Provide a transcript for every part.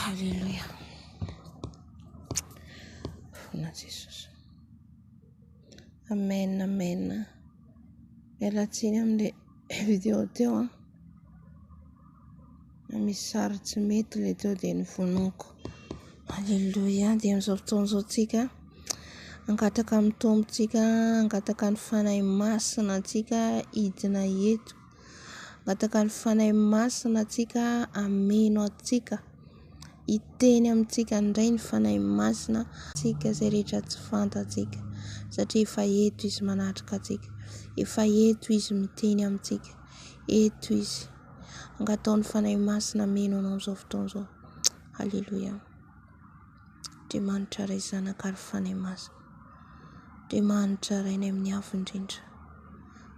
Haleluya. Na Jesus. Amen, amen. Mialatsiny amin'ilay vidéo teo misy sary tsy mety ilay teo dia nivonoko. Haleluya. Dia amin'izao fotoana izao tsika angataka amin'ny tombontsika, angataka ny fanahy masina antsika hidina eto, angataka ny fanahy masina antsika ameno antsika, hiteny amintsika indray ny fanahy masina antsika izay rehetra tsy fantatsika, satria efa eto izy manatrika antsika, efa eto izy miteny amintsika, eto izy angataony fanahy masina ameno anao amin'izao fotoana izao. Haleluya. Andriamanitra ray zanaka ary fanahy masina, Andriamanitra rainay amin'ny afo indrindra,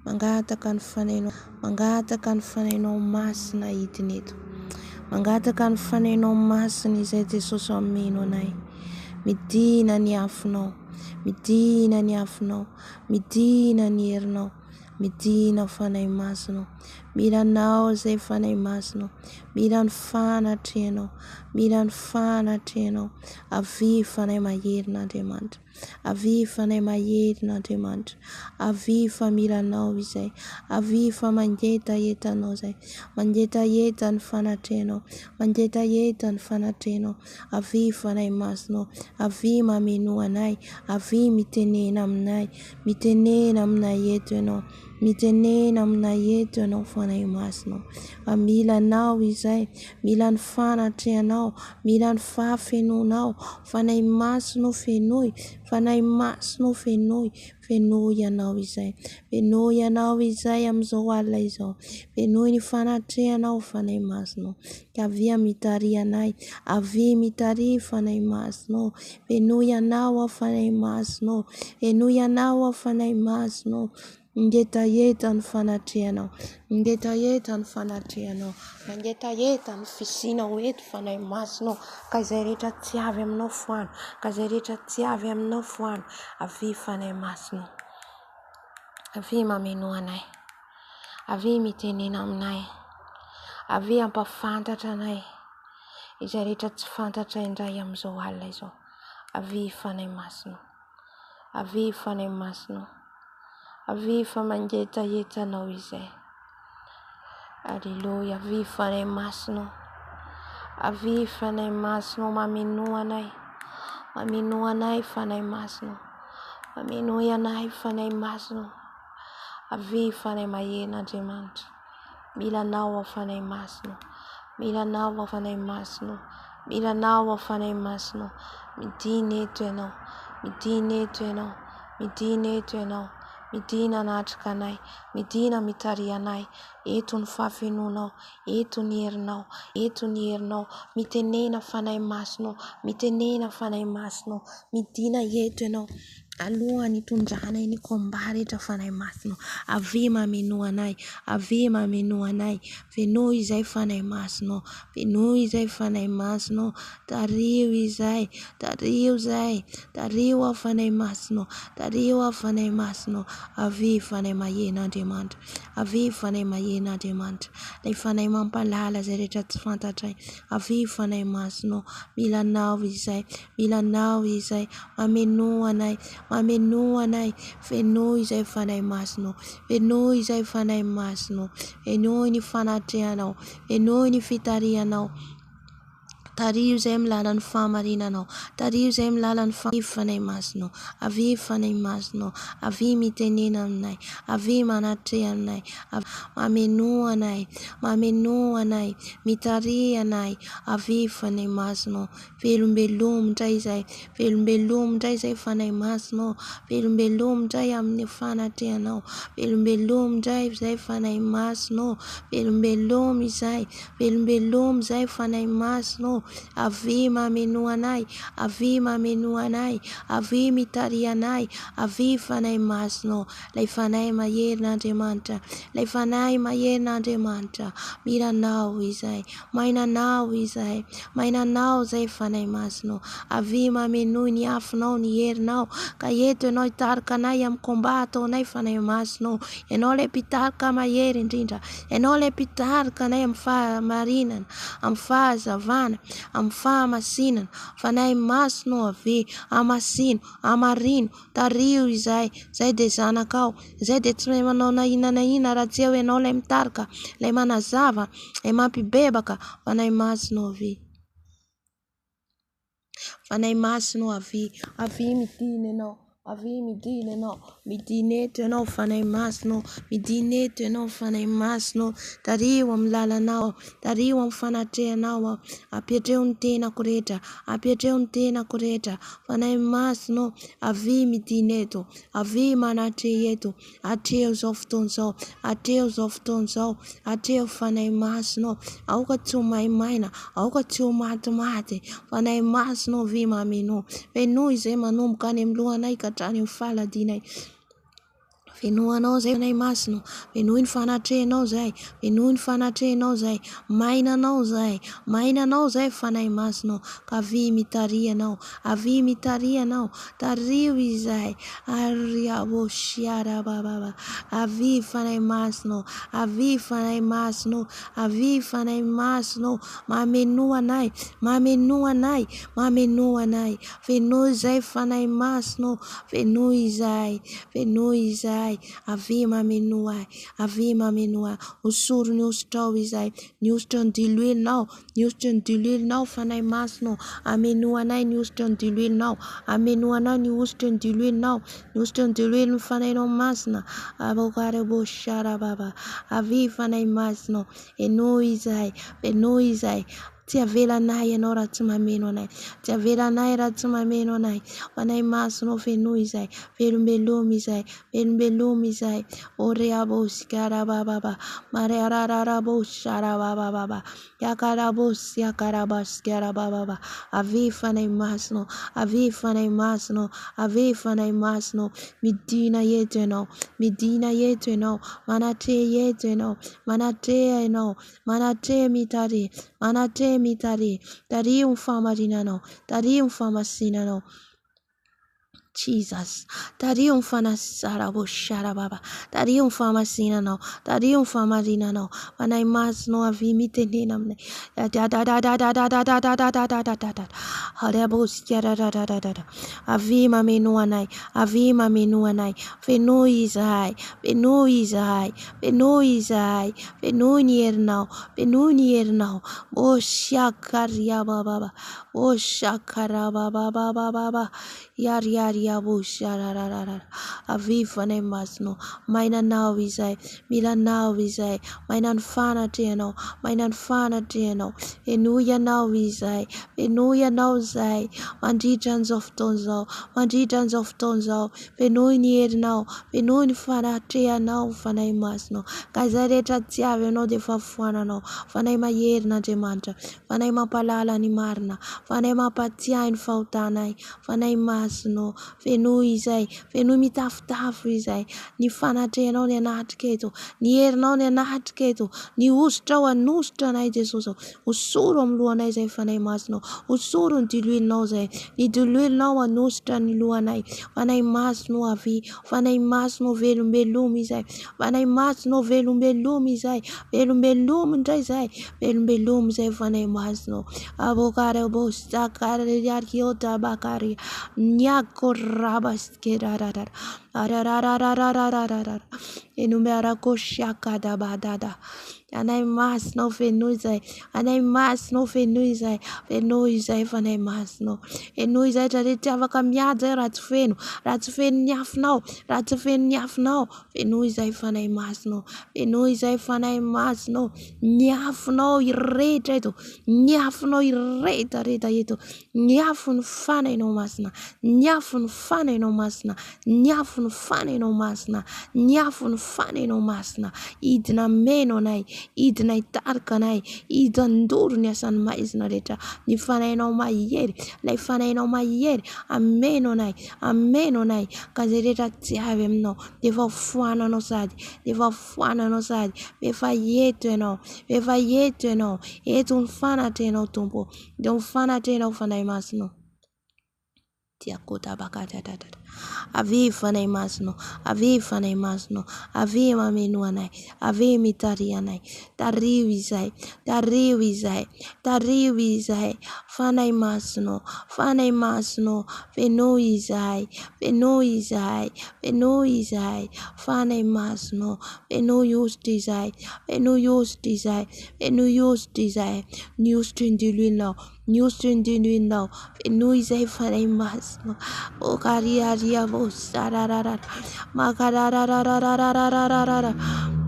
mangataka ny fanahinao, mangataka ny fanahinao masina hidina eto, mangataka ny fanahinao masina izay Jesosy ameno anay. Midina ny afonao, midina ny afonao, midina ny herinao, midina fanahy masinao, mila anao izay fanahy masinao, mila ny fanatrehanao, mila ny fanatrehanao. Avy fanahy maherin'Andriamanitra, avy fanahy maherin'Andriamanitra, avy fa mila anao izay, avy fa mangetahetanao izay, mangetaheta ny fanatrehanao, mangetaheta ny fanatrehanao. Avy fanahy masinao, avy mameno anay, avy mitenena aminay, mitenena aminay eto ianao, mitenena aminay eto ianao fanahy masinao. Mila anao izay, mila ny fanatrehanao, mila ny fahafenonao, fanahy masinao fenoy, fanahy masinao fenoy, fenoy anao izay, fenoy anao izay amin'izao alina izao, fenoy ny fanatrehanao fanahy masinao. Ka avy mitary anay, avy mitary fanahy masinao, fenoy anao fanahy masinao, fenoy anao fanahy masinao. Mangetaheta ny fanatrehanao, mangetaheta ny fanatrehanao, mangetaheta ny fisinao eto fanahy masinao. Ka izay rehetra tsy avy aminao foana, ka izay rehetra tsy avy aminao foana, avy fanahy masinao, avy mameno anay, avy mitenena aminay, avy ampafantatra anay izay rehetra tsy fantatra indray amin'izao alina izao. Avy fanahy masinao, avy fanahy masinao, avy fa mangetahetanao izay. Haleluya. Avy fanahy masinao, avy fanahy masinao mameno anay, mameno anay fanahy masinao, mameno anay fanahy masinao. Avy fanahy maherin'Andriamanitra, mila anao fanahy masinao, mila anao fanahy masinao, mila anao fanahy masinao. Midina eto ianao, midina eto ianao, midina eto ianao, midina anatrika anay, midina mitary anay. Eto ny fahafenonao, eto ny herinao, eto ny herinao, mitenena fanahy masinao, mitenena fanahy masinao. Midina eto ianao, alohan'ny hitondrana ny komba rehetra fanahy masinao. Avy mameno anay, avy mameno anay, fenoy izay fanahy masinao, fenoy izay fanahy masinao. Tario izay, tario izay, tario fanahy masinao, tario fanahy masinao. Avy fanahy maherin'Andriamanitra, avy fanahy maherin'Andriamanitra, ilay fanahy mampalala izay rehetra tsy fantatray. Avy fanahy masinao, mila anao izay, mila anao izay, mameno anay, mameno anay. Fenoy izay fanahy masinao, fenoy izay fanahy masinao, fenoy ny fanatrehanao, fenoy ny fitarihanao. Tario izay amin'ny lalan'ny fahamarinanao, tario izay amin'ny lalan'ny fanahy masinao, avy fanahy masinao, avy mitenena aminay, avy manatreha anay, mameno anay, mameno anay, mitary anay. Avy fanahy masinao, velombelomotra izay, velombelomotra izay fanahy masinao, velombelomotra amin'ny fanatrehanao, velombelomotra izay fanahy masinao, velombelomo izay, velombelomo izay fanahy masinao. Avy mameno anay, avy mameno anay, avy mitary anay, avy fanahy masinao. Ilay fanahy maherin'Andriamanitra, ilay fanahy maherin'Andriamanitra, mila anao izay, mainanao izay, mainanao izay fanahy masinao. Avy mameno ny afinao, ny herinao. Ka eto ianao hitarika anay amin'ny komba ataonay fanahy masinao. Ianao ilay mpitarika mahery indrindra, ianao ilay mpitarika anay amin'ny fahamarinana, amin'ny fahazavana, amin'ny fahamasinana, fanahy masonao ave amasino, amarino, tario izay de zanakao, izay de tsy manao na inona raha tsy eo ianao lay mitarika, lay manazava, lay mampibebaka, fanahy masonao ave. Fanahy masonao ave midina ianao. Avy midina ianao, midina eto ianao fanahy masonao, midina eto ianao fanahy masonao, tario amin'ny lalanao, tario amin'ny fanatrehanao, apiatreo ny tenako rehetra, apiatreo ny tenako rehetra, fanahy masonao, avy midina eto, avy manatre eto, atreo zao fotoan'izao, atreo zao fotoan'izao, atreo fanahy masonao, aoka tsy ho maimaina, aoka tsy ho matimaty, fanahy masonao avy mameno, fenoy izay manomboka any amin'ny lohanay ka hatrany amin'ny faladinay. Fenoanao zay fanahy masonao, fenoy ny fanatrehanao zay, fenoy ny fanatrehanao zay, mainanao zay fanahy masonao, ka avy mitarianao, avy mitarianao, tario izay, ariabosiara bababa, avy fanahy masonao, avy fanahy masonao, avy fanahy masonao, mameno anay, fenoy zay fanahy masonao, fenoy izay, avy mameno ahy, osoro ny osotrao izay, ny osotro ny diloilinao, fanahy masonao, ameno anay ny osotro ny diloilinao, ameno anay ny osotro ny diloilinao, ny osotro ny diloilin'ny fanahinao masina, abokarabosara baba, avy fanahy masonao, fenoy izay, tsy avelanay ianao raha tsy mameno anay, tsy avelanay raha tsy mameno anay, fanahy masonao fenoy izay, velombeloma izay, oreabosikara bababa, mariarararabosara bababa, yakarabasikara bababa, avy fanahy masonao, midina eto ianao, manatre mitare, tario ny fahamarinanao, tario ny fahamasinanao, Jesus, tario ny fanasarabosara baba, tario ny fahamasinanao, tario ny fahamarinanao, fanahy masonao avy mitenena aminay, avy mameno anay, fenoy izay, fenoy ny herinao, oshakaria bababa, yariabosarararara, avy fanahy masonao, mainanao izay, milanao izay, mainany fanatrehanao, fenoy ianao izay, mandritra an'izao fotoan'izao, fenoy ny herinao, fenoy ny fanatrehanao, fanahy masonao, ka izay rehetra tsy avy ianao dia efa foananao, fanahy maherin'Andriamanitra, fanahy mampalala ny marina, fanahy mampatsiahy ny fahotanay, fanahy masonao, fenoy izay, fenoy mitafotafo izay, ny fanatrehanao ny anatrika eto, ny herinao ny anatrika eto, ny osotrao anosotra anay Jesosy, osoro amin'ny lohanay zay fanahy masonao, osoro ny diloilinao zay, ny diloilinao anosotra ny lohanay, fanahy masonao avy, fanahy masonao velombeloma izay, fanahy masonao velombeloma izay, velombeloma indray zay, velombeloma izay fanahy masonao, abokarabosakariariotabakari, nyakorabaskerarara, arararararararara, enumearakoshakadabadada, anay masonao fenoy izay, fenoy izay fanahy masonao, fenoy izay rehetra tsy afaka miady zay raha tsy feno ny afinao, fenoy izay fanahy masonao, ny afinao irehetra eto, ny afinao iretareta eto, ny afo ny fanahinao masina, ny afo ny fanahinao masina, idina meno anay, idina hitarika anay, idandoro ny asan'ny maizina rehetra, ny fanahinao mahery, lay fanahinao mahery, ameno anay, ka izay rehetra tsy avy aminao, dia efa foananao sady, efa eto ianao, eto ny fanatrehanao Tompo, eto ny fanatrehanao fanahy masonao, tiakotabakatata. Ave fanay masino, ave fanay masino, ave mameno anay, ave mitary anay. Tario izahay, tario izahay, tario izahay. Fanay masino, feno izahay, feno izahay, feno izahay. Fanay masino, feno just izahay, feno just izahay, feno just izahay. News to Indiluino, news to Indiluino, feno izahay fanay masino. O kariaria sararara makararararararararara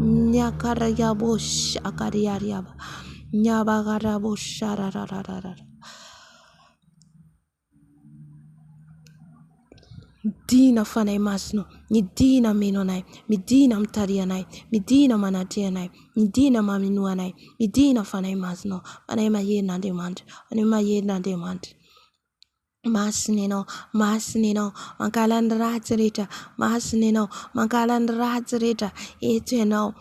nyakaraya bosh akariaria nyabagara bosh sararararara Midina fanay masino, midina menonay, midina mtarianay, midina manatianay, midina maminuanay, midina fanay masino, fanay mayena demand, fanay mayena demand. Masnino, mangkalan ratsrita, masnino, mangkalan ratsrita, eteno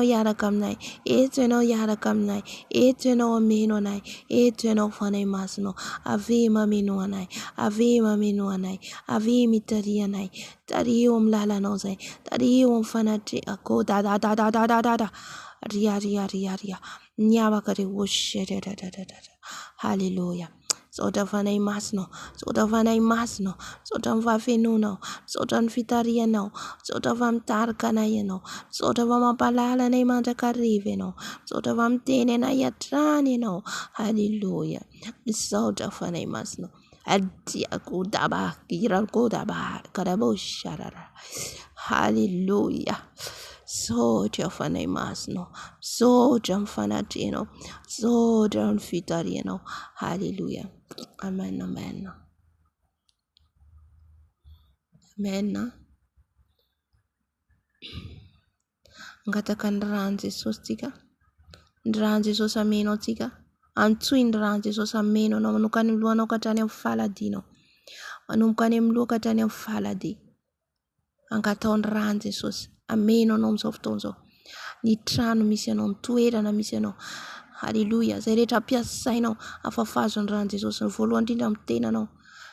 yarakamnai, eteno yarakamnai, eteno minonai, eteno fanay masno, ave maminuanai, ave maminuanai, ave mitarianai, tarium lalanozai, tarium fanati, ako da, ria, nyabakari woshe, hallelujah. Sota fanay masno, sota fanay masno, sota vafenuno, sota fitariano, sota vam tarkanayano, sota vam apalala na imanta kariveno, sota vam tene na yatranino. Hallelujah. Sota fanay masno. Adia kudaba, kiral kudaba, karabosharara. Hallelujah. Soja fanay masno, soja fanatino, soja fitariano. Hallelujah. Amen, amen. Amen. Ngataka ndrany Jesosy tika, ndrany Jesosy ameno tika, antsoy ndrany Jesosy ameno anao manomboka any amin'ny lohanao ka hatrany amin'ny faladinao, manomboka any amin'ny loha ka hatrany amin'ny falady. Angatao ndrany Jesosy ameno anao amin'izao fotoana izao, ny trano misy anao, ny toerana misy anao. Hallelujah. Zay rehetra ampiasainao afafazo ny rano Jesosy, ny voalohany indrindra amin'ny tenanao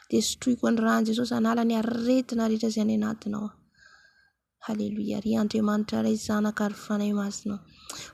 dia sotroiko ny rano Jesosy hanala ny aretina rehetra izay any anatinao. Hallelujah. Ry Andriamanitra ray zanaka ary fanay masina,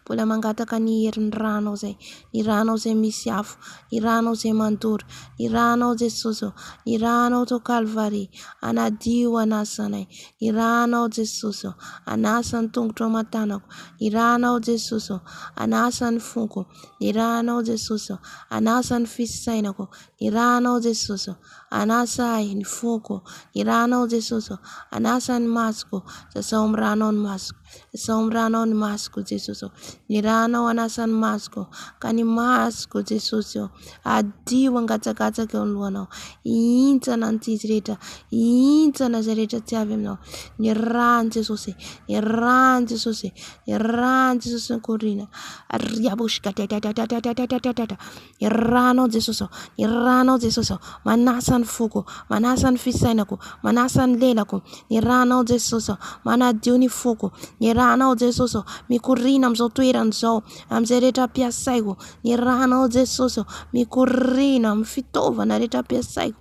mbola mangataka ny herin'ny ranao zay, ny ranao zay misy afo, ny ranao zay mandoro, ny ranao Jesosy, ny ranao to Kalvari, anadio anasanay, ny ranao Jesosy, anasa ny tongotra matanako, ny ranao Jesosy, anasa ny fonko, ny ranao Jesosy, anasa ny fisainako, ny ranao Jesosy, anasa ay ny fonko, ny ranao Jesosy, anasa ny masoko, sasao amin'ny ranao ny masoko, sasao amin'ny ranao ny masoko Jesosy, ny ranao anasa ny masoko, ka ny masoko Jesosy adio angatsakatsaka eo lohanao, intsana antizy rehetra, intsana zay rehetra tsy avy aminao, ny rano Jesosy, ny rano Jesosy, ny rano Jesosy nkorina, riaboshka tatatatatatatata, ny ranao Jesosy, ny ranao Jesosy, manasa ny foko, manasa ny fisainako, manasa ny lelako, ny ranao Jesosy, manadio ny foko, ny ranao Jesosy, mikorina amin'izao toerana zao, amin'izay rehetra ampiasaiko, ny ranao Jesosy, mikorina amin'ny fitaovana rehetra ampiasaiko.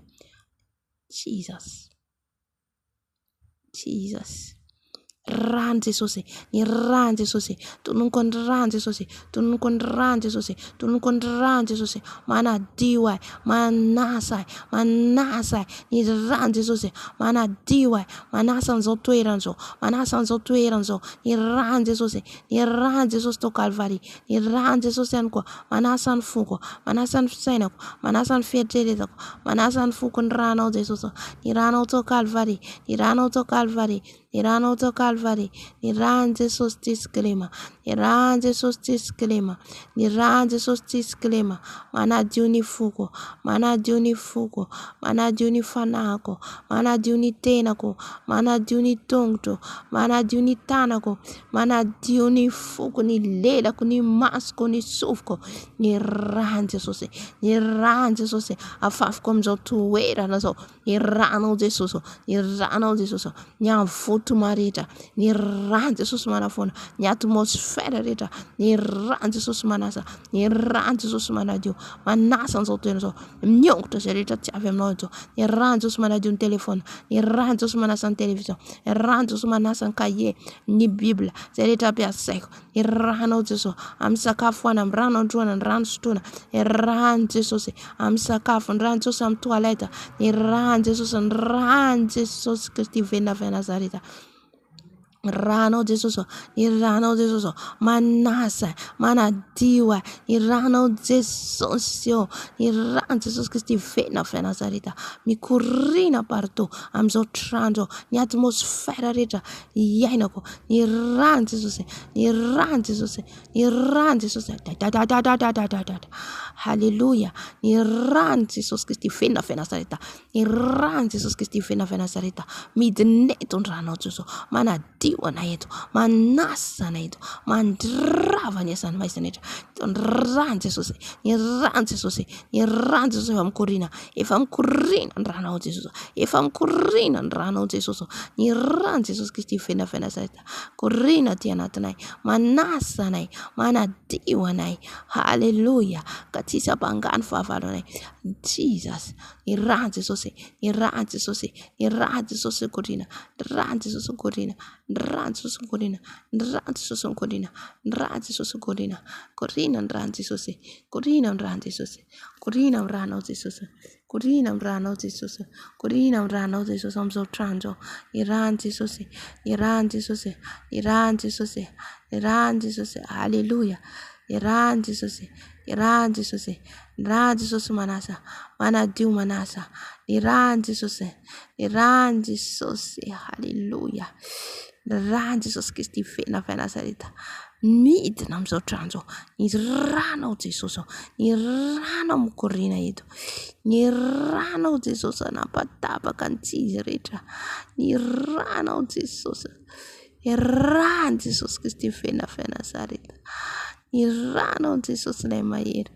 Jesus. Rano Jesosy, ny rano Jesosy, tononoko ny rano Jesosy, tononoko ny rano Jesosy, tononoko ny rano Jesosy, manadio ay, manasa ay, ny rano Jesosy, manadio ay, manasa an'izao toerana zao, manasa an'izao toerana zao, ny rano Jesosy, ny rano Jesosy to Kalvari, ny rano Jesosy ihany koa, manasa ny fonko, manasa ny fisainako, manasa ny fieritreretako, manasa ny foko ny ranao Jesosy, ny ranao to Kalvari, ny ranao to Kalvari, ny ranao to Kalvari, ny rano Jesosy tsisy kilema, ny rano Jesosy tsisy kilema, ny rano Jesosy tsisy kilema, manadio ny foko, manadio ny foko, manadio ny fanahako, manadio ny tenako, manadio ny tongotro, manadio ny tanako, manadio ny foko, ny lelako, ny masoko, ny sofoko, ny rano Jesosy, ny rano Jesosy, afafako amin'izao toerana zao, ny ranao Jesosy, ny ranao Jesosy, ny amin'ny toma rehetra, ny rano Jesosy manafona, ny atmosfera rehetra, ny rano Jesosy manasa, ny rano Jesosy manadio, manasa an'izao toerana izao, miongotra izay rehetra tsy avy aminao izao, ny rano Jesosy manadio ny telefona, ny rano Jesosy manasa ny televizion, ny rano Jesosy manasa ny kahie, ny bibla izay rehetra ampiasaiko, ny rano Jesosy amin'ny sakafo hoana, amin'ny rano androana, ny rano sotroina, ny rano Jesosy amin'ny sakafo, ny rano Jesosy amin'ny toaleta, ny rano Jesosy, ny rano Jesosy Kristy venina avy Nazareta. Ranao Jesosy, ny ranao Jesosy manasa, manadio, ny ranao Jesosy, ny rano Jesosy Kristy venina avy Nazareta, mikorina partout amin'izao trano, ny atmosfera rehetra iainako, ny rano Jesosy, ny rano Jesosy, ny rano Jesosy, halleluja, ny rano Jesosy Kristy venina avy Nazareta, ny rano Jesosy Kristy venina avy Nazareta, midineto ny ranao Jesosy, manadio anay eto, manasa anay eto, mandrava ny asany maizana etra, ny rano Jesosy, ny rano Jesosy, ny rano Jesosy efa mikorina ny ranao Jesosy, efa mikorina ny ranao Jesosy, ny rano Jesosy Kristy venina avy Nazareta, korina ty anatinay, manasa anay, manadio anay, halleluja, ka tsisy hampangano fahavalo anay, Jesus, ny rano Jesosy, ny rano Jesosy, ny rano Jesosy korina, ny rano Jesosy korina, ny rano Jesosy korina, ny rano Jesosy korina, ny rano Jesosy korina, korina ny rano Jesosy, korina ny rano Jesosy, korina ny ranao Jesosy, korina ny ranao Jesosy, korina ny ranao Jesosy amin'izao trano, ny rano Jesosy, ny rano Jesosy, ny rano Jesosy, ny rano Jesosy, halleluja, ny rano Jesosy, ny rano Jesosy, ny rano Jesosy manasa, manadio manasa, ny rano Jesosy, ny rano Jesosy, halleluja, ny rano Jesosy Kristy venina avy Nazareta, midina amin'izao trano, ny ranao Jesosy, ny ranao mikorina eto, ny ranao Jesosy nampatapaka ny tsizy rehetra, ny ranao Jesosy, ny rano Jesosy Kristy venina avy Nazareta, ny ranao Jesosy ilay mahery,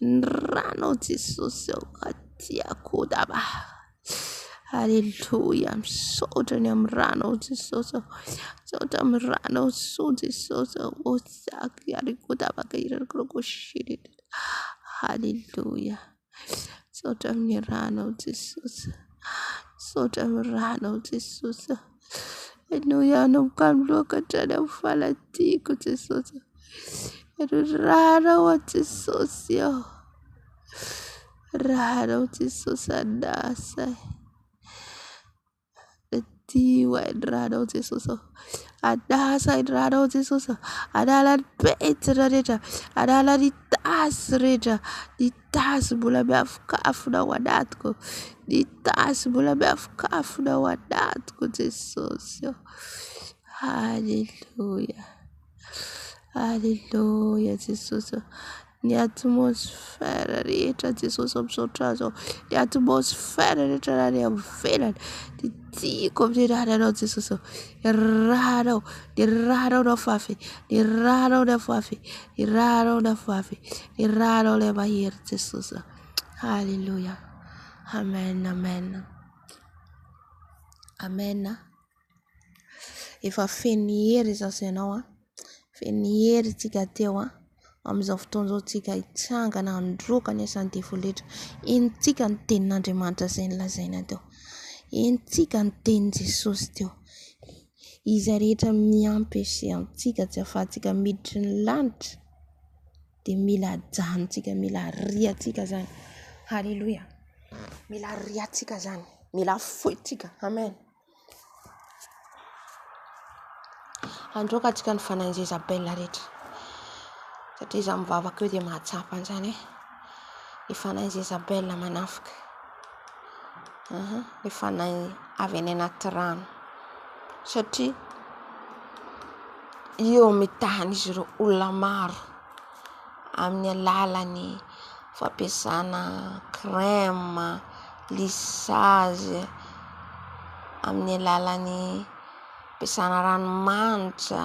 ny ranao Jesosy atiako daba, halleluja, misaotra ny amin'ny ranao Jesosy, misaotra amin'ny ranao so Jesosy, osaky ariko Bavaka irako shirita, halleluja, misaotra amin'ny ranao Jesosy, misaotra amin'ny ranao Jesosy, halleluja, namkamloka trany amin'ny faladiko Jesosy, ranao Jesosy, ranao Jesosy anasa, diwa ranao Jesosy, anasa ranao Jesosy, adala ny petra rehetra, adala ny tasy rehetra, ny tasy mbola miafokafona ao anatiko, ny tasy mbola miafokafona ao anatiko Jesosy, halleluja, halleluja Jesosy, ny atmosfera rehetra Jesosy amin'izao trano, ny atmosfera rehetra raha ny amin'ny ny tiako amin'ny ranao Jesosy, ny ranao nafafy, ny ranao nafafy, ny ranao nafafy, ny ranao ilay mahery Jesosy, halleluja, amen, amen, amen. Efa feno hery zasy ianao, feno hery tsika teo amin'izao fotoana izao tsika hitsangana handroaka ny asan'ny diavolo rehetra, entsika ny tenin'Andriamanitra izay nolazaina teo, entsika ny tenin Jesosy teo, izay rehetra miampy antsika tsy ahafahantsika miditry ny lanitra dia mila ajanontsika, mila ariantsika zany, halleluja, mila ariantsika zany, mila foitsika, amen. Androaka antsika ny fanahin'i Jezabel rehetra, satria izaho mivavaka eo dia mahatsapa an'izany ny fanahin'i Jezabel manafika, ny fanahy avy any anaty rano, satria eo mitahan'izy ireo olona maro amin'ny alalan'ny fampiasana crème, lissage, amin'ny alalan'ny fampiasana ranomanitra,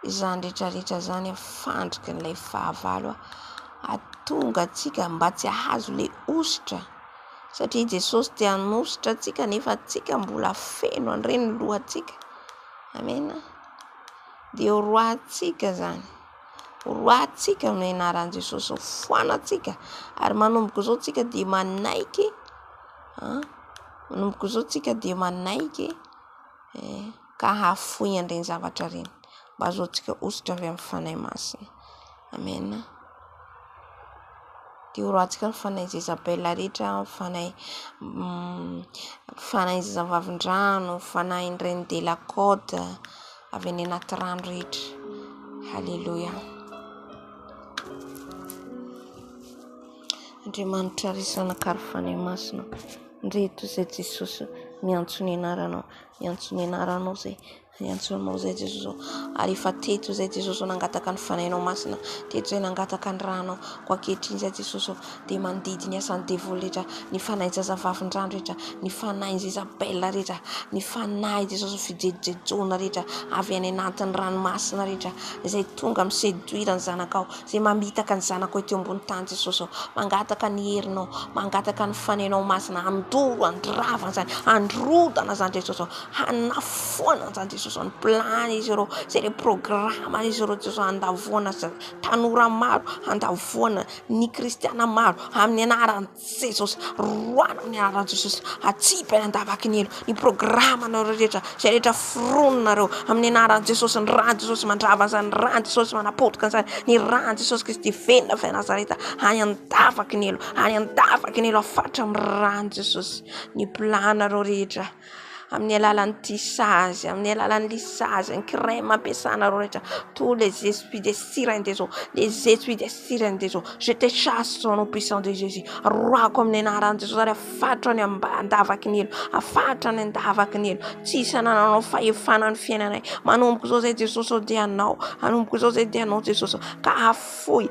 izany rehetrarehetra zany afandrika n'ilay fahavalo atonga antsika mba tsy hahazo ilay ositra satria Jesosy dia hanositra antsika nefa antsika mbola feno an'ireny lohantsika. Amena. Dia roantsika zany, roantsika amin'ny anaran'i Jesosy, foanantsika ary manomboka izao tsika dia manaiky, manomboka izao tsika dia manaiky ka hafoy an'ireny zavatra ireny mba azotsika ositra avy amin'ny fanahy masina. Amena. Dia roantsika ny fanahy Jezabela rehetra, fanahy zazavavin-drano, fanahy ireny delakota avy any anaty rano rehetra. Haleluya. Andriamanitra risana kary fanahy masina, reto izay Jesosy miantso ny anaranao, miantso ny anaranao zay, miantsonao zay Jesosy. Ary efa teto zay Jesosy nangataka ny fanahinao masina, teto zay nangataka ny ranao, ko ankehitriny zay Jesosy dia mandidy ny asan'ny devoly rehetra, ny fanahy zazavavin-drano rehetra, ny fanahy Jezabela rehetra, ny fanahy Jesosy fijejejona rehetra avy any anatin'ny ranomasina rehetra, izay tonga miseduira ny zanakao, izay mamitaka ny zanakao ety ambony tany Jesosy. Mangataka ny herinao, mangataka ny fanahinao masina, andoro, andravana zany, androdana zany Jesosy, hanafoana zany Jesosy ny plan izy ireo, izay le programma izy ireo Jesosy, andavoana tanora maro, andavoana ny kristiana maro amin'ny anaran'i Jesosy. Roana amin'ny anaran'i Jesosy, atsipany andavaky ny elo ny programma nareo rehetra, izay rehetra forononareo amin'ny anaran'i Jesosy. Ny ran Jesosy mandravana zany, ny ran Jesosy manapotika zany, ny ran Jesosy Kristy venona fy Nazareta, any andavaky ny elo, any andavaky ny elo, afatra amin'ny ran Jesosy ny planareo rehetra amin'ny alalan'ny tissage, amin'ny alalan'ny lissage, ny crème ampiasanareo rehetra, tous les esprits de sirène des eaux, les esprits de sirène des eaux, je te chasse au nom puissant de Jésus. Roako amin'ny anaran'i Jesosy, ary afatra ny andavaky ny elo, afatra ny andavaky ny elo, tsisy anananao fahefana ny fiainanay. Manomboka izao zay Jesosy dia anao, manomboka izao zay dia anao Jesosy, ka afoy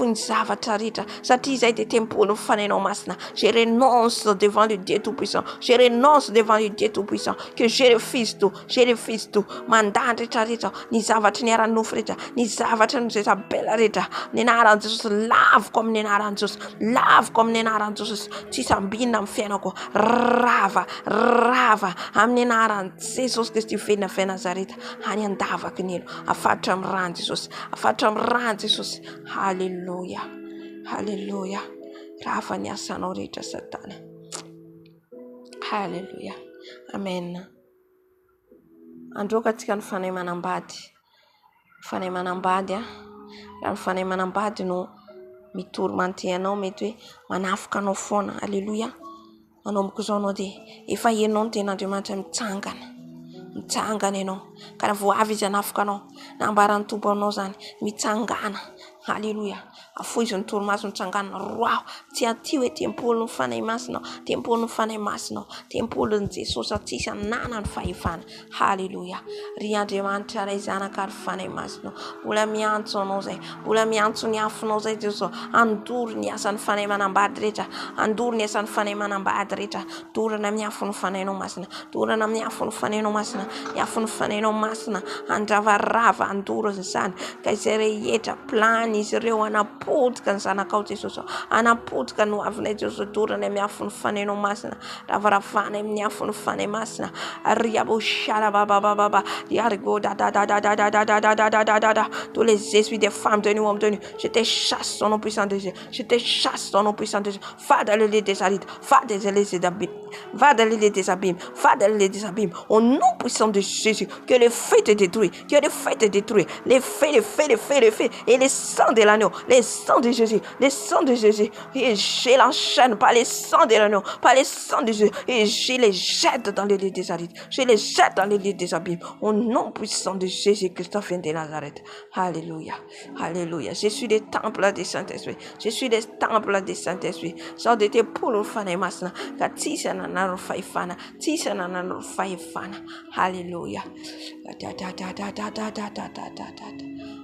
ny zavatra rehetra, satria izay dia tempoly ny fanahinao masina. Je renonce devant le Dieu tout-puissant, je renonce devant le Dieu tout-puissant, que je refuse tout, mandany rehetra ny zavatra ny aranofo rehetra, ny zavatra ny Jezabela rehetra, ny anaran'i Jesosy, laviko amin'ny anaran'i Jesosy, laviko amin'ny anaran'i Jesosy, tsisy ambinina amin'ny fiainako, rava amin'ny anaran'i Jesosy Kristy venona fy Nazareta, any andavaky ny elo, afatra amin'ny ran Jesosy, afatra amin'ny ran Jesosy. Haleluya, haleluya. Rafa ny asanao rehetra Satana. Haleluya. Amen. Androka antsika ny fanahy manambady. Fanahy manambady raha ny fanahy manambady no mitormanty anao, mety hoe manafika anao foana. Haleluya. Manomboka izao anao dia efa henao ny ten'Andriamanitra mitsangana ianao, ka raha vao avy izy hanafika anao, nambaran'ny tompo anao zany, mitsangana. Haleluya. Afoy izy ny torimaso mitsangana. Roa tsy aty hoe tempolo ny fanahy masina, tempolo ny fanahy masina, tempolo ny Jesosy, tsisy anana ny fahefana. Haleluya. Ry Andriamanitra ray zanaka ary fanahy masina, mbola miantso anao zay, mbola miantso ny afonao zay Jesosy. Andoro ny asan'ny fanahy manambady rehetra, andoro ny asan'ny fanahy manambady rehetra, dorana miafo ny fanahinao masina, dorana miafo ny fanahinao masina, miafo ny fanahinao masina, andravarava, andoro zany, ka izay rehetra plan izy ireo anapotika ny zanakao Jesosy, anapotika ny hoavinay Jesosy, dorana miafo ny fanahinao masina, ravaravana amin'ny afo ny fanahy masina, riaboshara baba, yargo da tous les esprits des femmes de nous, je te chasse au nom puissant de Jésus, je te chasse au nom puissant de Jésus. Va dans le lit des arides, va dans le lit des abîmes, va dans le lit des abîmes, va dans le lit des abîmes, au nom puissant de Jésus, que le feu te détruit, que le feu te détruit, les feux, et les sangs de l'agneau, les sangs de Jésus, les sangs de Jésus, et je l'enchaîne par les sangs de l'agneau, par les sangs de Jésus, et je les jette dans le lit des arides, je les jette dans le lit des abîmes, au nom puissant de Jésus Christophe de Nazareth. Alléluia, alléluia. Je suis des temples du Saint-Esprit, je suis des temples du Saint-Esprit. Sors de tes poules fana masna, katisa na na faifana, tisa na na faifana. Alléluia.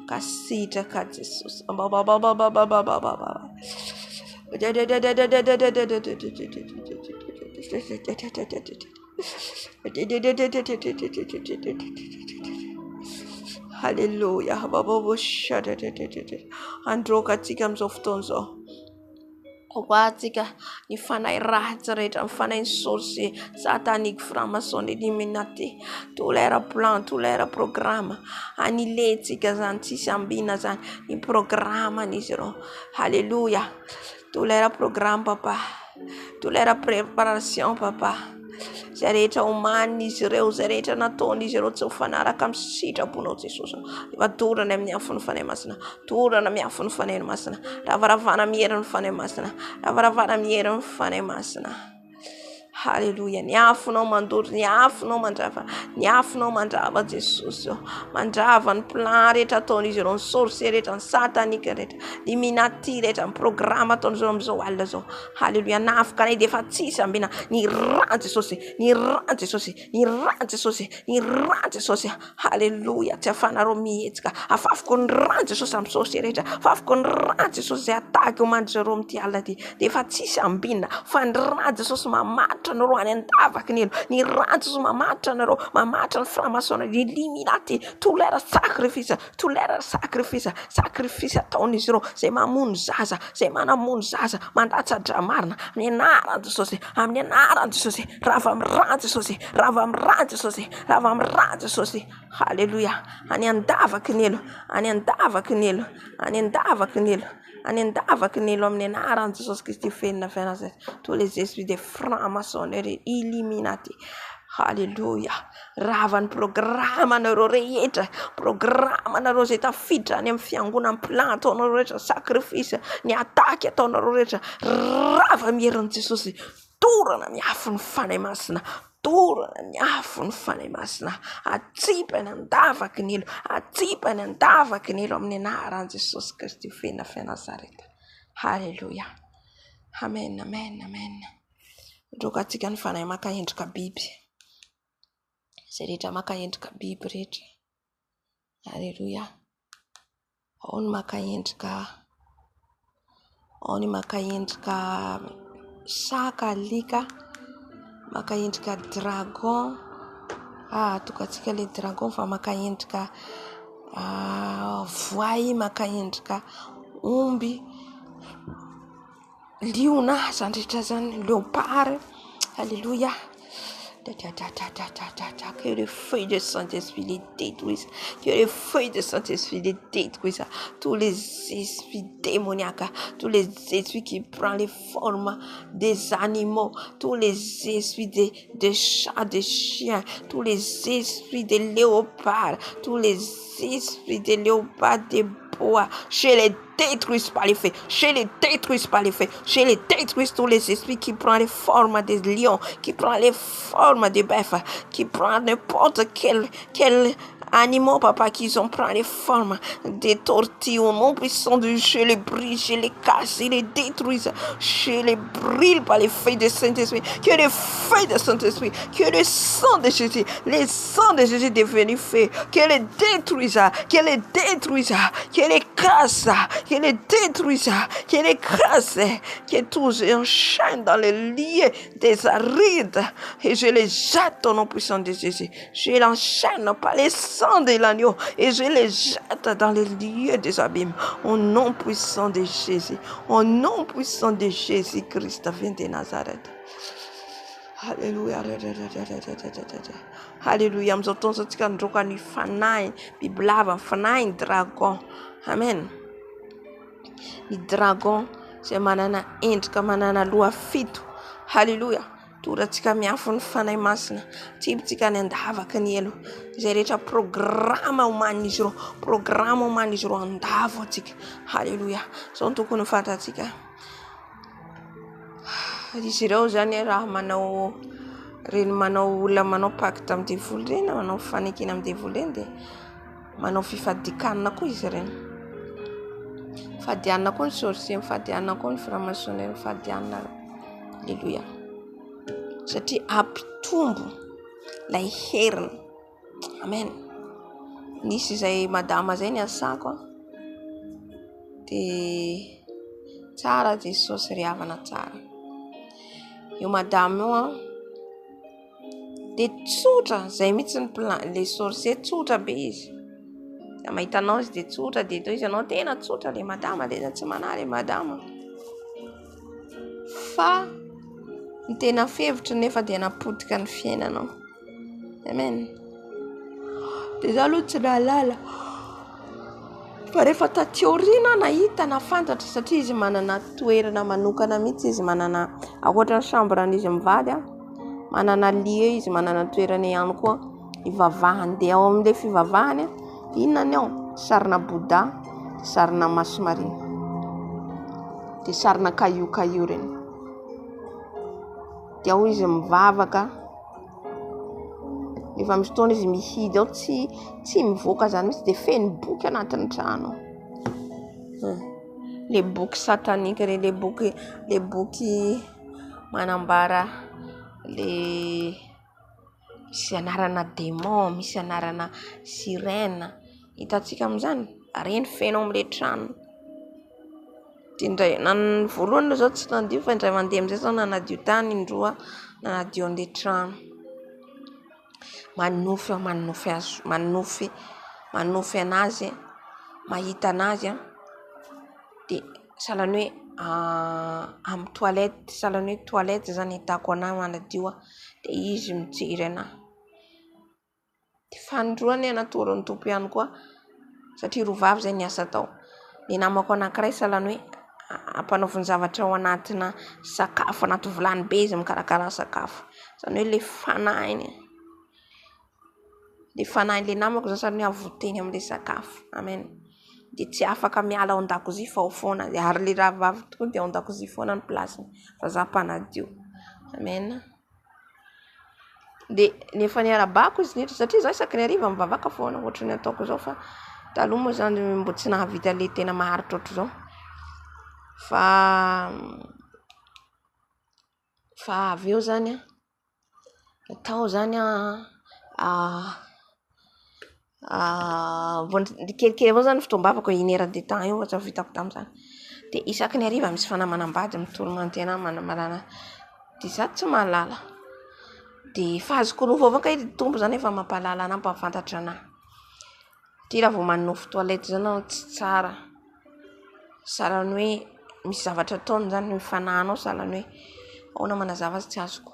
Kasita ka Jesus. Hallelujah. Andro katika mzoftonzo. Watsika ni fanay ratsy rehetra mifanay ny sorcier satanique franc-maçon illuminati tous leurs plans tous leurs programmes annuletsika zany tsisy ambina zany ny programman'izy ireo. Alléluia. Tous leurs programmes papa, tous leurs préparations papa, zay rehetra omanin'izy ireo, zay rehetra nataon'izy ireo tsy mifanaraka amin'ny sitraponao Jesosy, efa dorana amin'ny afony fanay masina, dorana amin'ny afony fanay masina, ravaravana miherin'ny fanay masina, ravaravana miherin'ny fanay masina. Alléluia. Ny afonao mandoro, ny afonao mandrava, ny afonao mandrava Jesosy, mandrava ny plan rehetra ataon'izy ireo, ny sorcier rehetra, ny satanika rehetra, ny illuminati rehetra, ny programme ataon'izy ireo amin'izao alina zao. Alléluia. Nafika anay dia efa tsisy ambina, ny rà Jesosy, ny rà Jesosy, ny rà Jesosy, ny rà Jesosy. Alléluia. Tsy afanareo mihetsika, afafiko ny rà Jesosy amin'ny sorcier rehetra, afafiko ny rà Jesosy zay ataka homandry zareo amin'ity alina ty, dia efa tsisy ambina, fa ny rà Jesosy mamatra nareo any andavaky ny rà Jesosy mamatra nareo, mamatra ny franc-maçon, ny illuminati, tous leurs sacrifices, tous leurs sacrifices, sacrifice ataon'izy ireo zay mamono zaza, zay manamono zaza, mandatsadra marina amin'ny anaran'i Jesosy, amin'ny anaran'i Jesosy, rava amin'ny rà Jesosy, rava amin'ny rà Jesosy, rava amin'ny rà Jesosy. Alléluia. Any andavaky ny elo, any andavaky ny elo, any andavaky ny elo, any andavaky ny elo amin'ny anaran'i Jesosy Kristy fenina fianazay, tous les esprits des francs-maçonnerie illuminati. Alléluia. Ravan'ny programmanareo rehetra, programmanareo zay tafiditra any amin'ny fiangonana plan ataonareo rehetra, sacrifice, ny ataky ataonareo rehetra, rava miherin'i Jesosy, dorana miafo ny fanay masina, dorana miafo ny fanay masina, atsipany andavaky ny elo, atsipany andavaky ny elo amin'ny anaran'i Jesosy Kristy fenina fianazareta. Alléluia. Amen, amen, amen. Droka atsika ny fanay maka endrika biby, zay rehetra maka endrika biby rehetra. Alléluia. Ao ny maka endrika, ao ny maka endrika saka, alika, maka endrika dragon. Tokatsika le dragon fa maka endrika voay, maka endrika omby, liona, zany rehetra zany, léopard. Alléluia. Que le feu de Saint-Esprit les détruise, que le feu de Saint-Esprit les détruise, tous les esprits démoniaques, tous les esprits qui prennent les formes des animaux, tous les esprits des chats, des chiens, tous les esprits des léopards, tous les esprits des léopards, des bois, je les détruise par les feux, je les détruise par les feux, je les détruise tous les esprits qui prennent les formes des lions, qui prennent les formes des bœufs, qui prennent n'importe quel animaux, papa, qui ont pris les formes des tortues au nom puissant de Dieu, je les brise, je les casse, je les détruise, je les brûle par les feux de Saint-Esprit, que le feu de Saint-Esprit, que le sang de Jésus, le sang de Jésus devenu feu, que les détruise, que les détruise, que les casse, que les détruise, que les casse, que tous enchaînent dans les lieux des arides, et je les jette au nom puissant de Jésus, je l'enchaîne par les sang de l'agneau et je les jette dans les lieux des abîmes au nom puissant de Jésus, au nom puissant de Jésus-Christ de Nazareth. Alléluia. Alléluia. Amin'izao fotoana izao tsika ndroka ny fanahy bibilava, fanahy ny dragon. Amen. Ny dragon zay manana endrika, manana loha fito. Alléluia. Toratsika miafo ny fanay masina, tsipitsika ny andavaky ny elo, zay rehetra programme homanin'izy ireo, programme homanin'izy ireo andavo atsika. Alléluia. Zao tokony ho fantatsika. Izy ireo zany raha manao reny, manao olona manao pacte amin'ny devoly reny, manao fanekena amin'ny devoly reny, dia manao fifadikanana koa izy reny. Fadianana koa ny sorcier, fadianana koa ny franc-maçonnerie, fadianana. Alléluia. Satria ampitombo lay heriny. Amen. Nisy izay madama zay ny asako, dia tsara Jesosy ry havana tsara. Io madama io dia tsotra zay mihitsy ny plan, le sorcier tsotra be izy. Dia mahitanao izy dia tsotra, dia toy izy anao tena tsotra le madama, dia tsy manahy le madama. fa ny tena fevitra nefa dia napotika ny fiainanao. Amen. Dia za aloha tsy nalala fa rehefa taty aoriana nahita nafantatra satria izy manana toerana manokana mihitsy izy manana ahoatra ny chambran'izy mivady manana lia izy manana toerana ihany koa ivavahany. Dia ao amin'ilay fivavahany inona ny ao? Sarina Bouddha, sarina Maso Maria, dia sarina kaio reny. Dia ao izy mivavaka. Efa misy fotoana izy mihidy ao tsy mivoaka zany mihitsy, dia feno boky anatin'ny trano. Le boky satanika reny, le boky manambara le misy anarana démon, misy anarana sirène. Hitantsika amin'izany reny feno amin'ilay trano. Dia indray voalohany zao tsy nadio fa indray mandeha amin'izay zao nanadio tany, indroa nanadio an'ilay trano. Manofy anazy, mahita anazy dia sahalan'ny hoe amin'ny toilette, sahalan'ny hoe toilette zany hitako anahy manadio dia izy mijery anahy. Dia fandroany natoron'ny tompo ihany koa satria rovavy zay niasa tao. Ny namako anankiray sahalan'ny hoe ampanaoviny zavatra ao anatina sakafo, anaty vilany be izy mikarakara sakafo. Zany hoe le fanahin'le namako zany sahalan'ny hoe avoteny amin'ilay sakafo. Amen. Dia tsy afaka miala ao an-dakozia fa ao foana, ary le rahavavy tokoa dia ao an-dakozia foana ny plasiny fa za mpanadio. Amen. Dia nefa niarabako izy nitra satria za isaky ny hariva mivavaka foana ohatry ny ataoko zao, fa taloha moa zany mbo tsy nahavita le tena maharitra ohatry zao. Fa avy eo zany tao zany kelikely avao zany fotoam-bavako inera de temps eo tsy vitako tamin'izany. Dia isaky ny hariva misy fanamanam-bady mitoro-mantena manamalana. Dia za tsy mahalala. Dia fa azoko onofo avao kay tompo zany efa mampalala anahy, mampafantatra anahy. Dia raha vao manofy toilette zany tsy tsara. Sahalan'ny hoe misy zavatra ataony zany mifanahinao, sahalan'ny hoe ahoana manazava azy tsy azoko.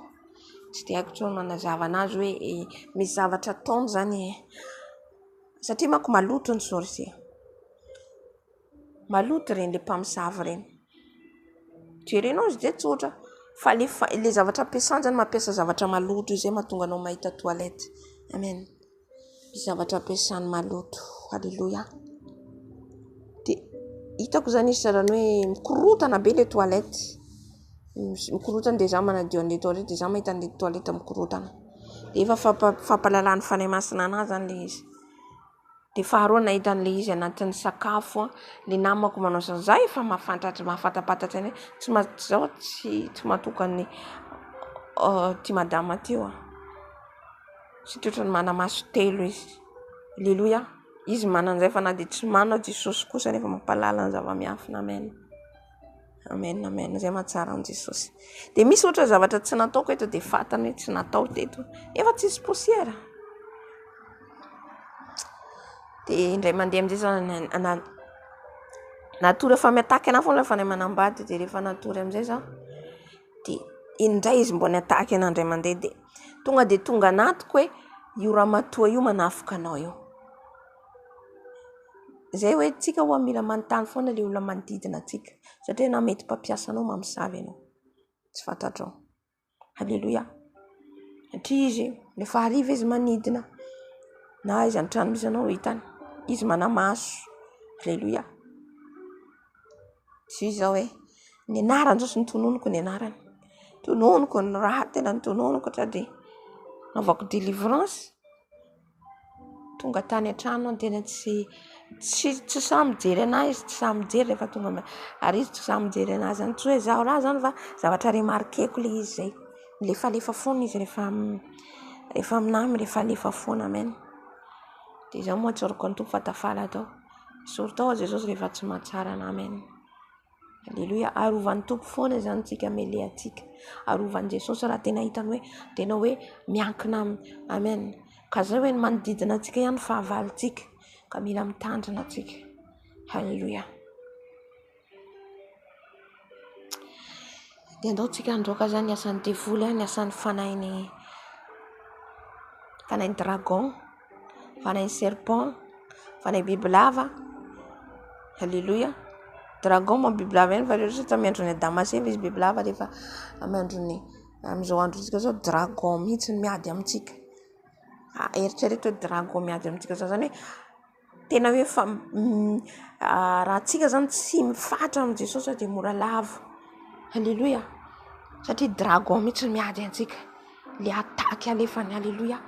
Tsy dia haiko tsony manazava anazy hoe misy zavatra ataony zany. Satria manko maloto ny sorcier. Maloto reny le mpamosavy reny. Jerenao izy dia tsotra. Fa le zavatra ampiasany zany mampiasa zavatra maloto izay mahatonga anao mahita toilette. Amen. Zavatra ampiasany maloto. Alléluia. Dia hitako zany izy sahalan'ny hoe mikorotana be le toilette. Mikorotana dia za manadio an'ilay toilette, dia za mahita an'ilay toilette mikorotana. Dia efa fampalalany fanahy masina anahy zany le izy. Dia faharoa nahita an'ilay izy anatin'ny sakafo, le namako manao za efa mahafantampatatra ny tsy matokany ty madama ty satria ohatrany manamaso telo izy. Alléluia. Izy manan'izay fa na dia tsy manao Jesosy kosa nefa mampalala ny zava-miafina. Amen. Amen. Amen. Zay mahatsara an' Jesosy. Dia misy ohatra zavatra tsy nataoko eto dia fantany hoe tsy natao teto, efa tsisy posiera. Dia indray mandeha amin'izay zany natory efa miataky anahy foana rehefa manambady. Dia rehefa natory amin'izay zaho dia indray izy mbo niataky anahy indray mandeha, dia tonga anatiko hoe io ramatoa io manafika anao io. Zay hoe tsika hoa mila manontany foana le olona manodidina atsika satria na mety mpampiasa anao mamosavy anao. Tsy fantatrao. Alléluia. Satria izy rehefa hariva izy manidina na izy an-trano misy anao hitany, izy manamaso. Alléluia. Tsy izy zao hoe ny anarany zao sy nitononoko ny anarany. Tononoko ny raha tena nitononoko dia navaoko délivrance. Tonga tany an-trano tena tsy sahy mijery anahy izy, tsy sahy mijery rehefa tonga ary izy tsy sahy mijery anahy zany. Tsy hoe zaho raha zany fa zavatra remarqueko le izy zay. Lefalefa foana izy rehefa amin'amy lefalefa foana. Amen. Dia zaho moa tsoriko ny tompo fa tafala tao. Sory tao Jesosy rehefa tsy mahatsara anahy. Amen. Alléluia. Arovan'ny tompo foana zany tsika mele atsika. Arovan'i Jesosy raha tena hitany hoe miankina. Amen. Ka zay hoe manodidina atsika ihany fahavalontsika ka mila mitandrina atsika. Alléluia. dia andaontsika androaka zany ny asan'ny devoly ny asan'ny fanainy dragon, fanainy serpent, fanainy bibilava. Halleluia. Dragon ma bibilava eny fa rehetra miandro ny adama seva izy bibilava rehefa miandro ny amin'izao androntsika zao dragon mihitsy miady amintsika. Eritreretra hoe dragon miady amintsika zany hoe tena hoe raha tsika zany tsy mifatra amin'ny Jesosy dia mora lavo. Halleluia. Satria dragon mihitsy miady antsika, le ataky alefany. Halleluia.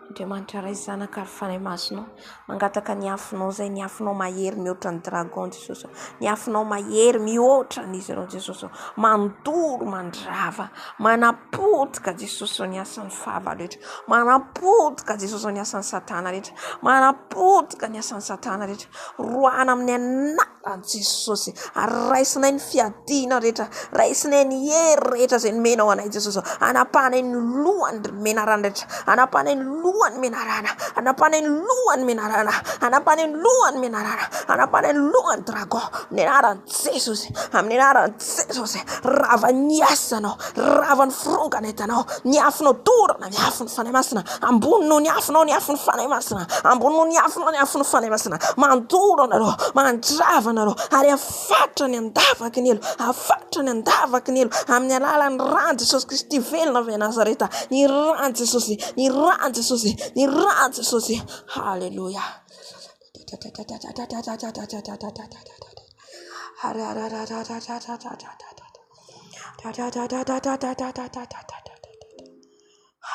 Andriamanitra ray zanaka ary fanahy masonao, mangataka ny afinao zay, ny afinao mahery mihoatra ny dragon Jesosy, ny afinao mahery mihoatra n'izy ireo Jesosy, mandoro mandrava, manapotika Jesosy ny asan'ny fava rehetra, manapotika Jesosy ny asan'ny satana rehetra, manapotika ny asan'ny satana rehetra, roana amin'ny anaran'i Jesosy, ary raisinay ny fiadina rehetra, raisinay ny hery rehetra zay nomenao anay Jesosy, anapahanay ny lohany menarana rehetra, anapahanay ny lohany menarana, anapahanay ny lohany menarana, anapahanay ny lohany menarana, anapahanay ny lohany dragon, ny anaran'i Jesosy, amin'ny anaran'i Jesosy, rava ny asanao, rava ny firongana etanao, ny afinao dorana, ny afiny fanahy masina, ambonino ny afinao, ny afiny fanahy masina, ambonino ny afinao, ny afiny fanahy masina, mandoro anareo, mandrava anareo, ary afatra ny andavaky ny elo, afatra ny andavaky ny elo, amin'ny alalan'ny ran Jesosy Kristy velona avy Nazareta, ny ran Jesosy, ny ran Jesosy, ny ran Jesosy. Halleluia.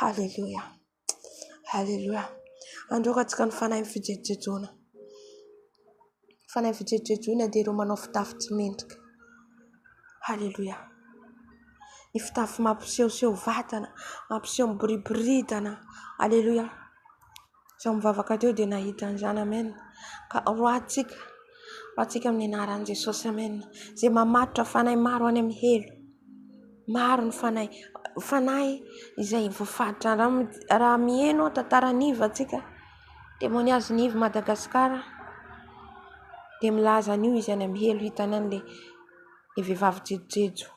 Halleluia. Halleluia. Androakantsika ny fanahy fijejejona. Fanahy fijejejona dia ireo manao fitafy tsy mendrika. Halleluia. Ny fitafy mampisehoseho vatana, mampiseho miboriboridana. Halleluia. Zaho mivavaka teo dia nahita an'izany. Amen. Ka roatsika amin'ny anaran'i Jesosy. Amen. Zay mamatotra fanahy maro any amin'ny helo, maro ny fanahy izay voafatotra. Raha mihaino tantara niva atsika, témoignage niva Madagasikara, dia milaza an'io izy any amin'ny helo, hitany an'le vehivavy jejojejo.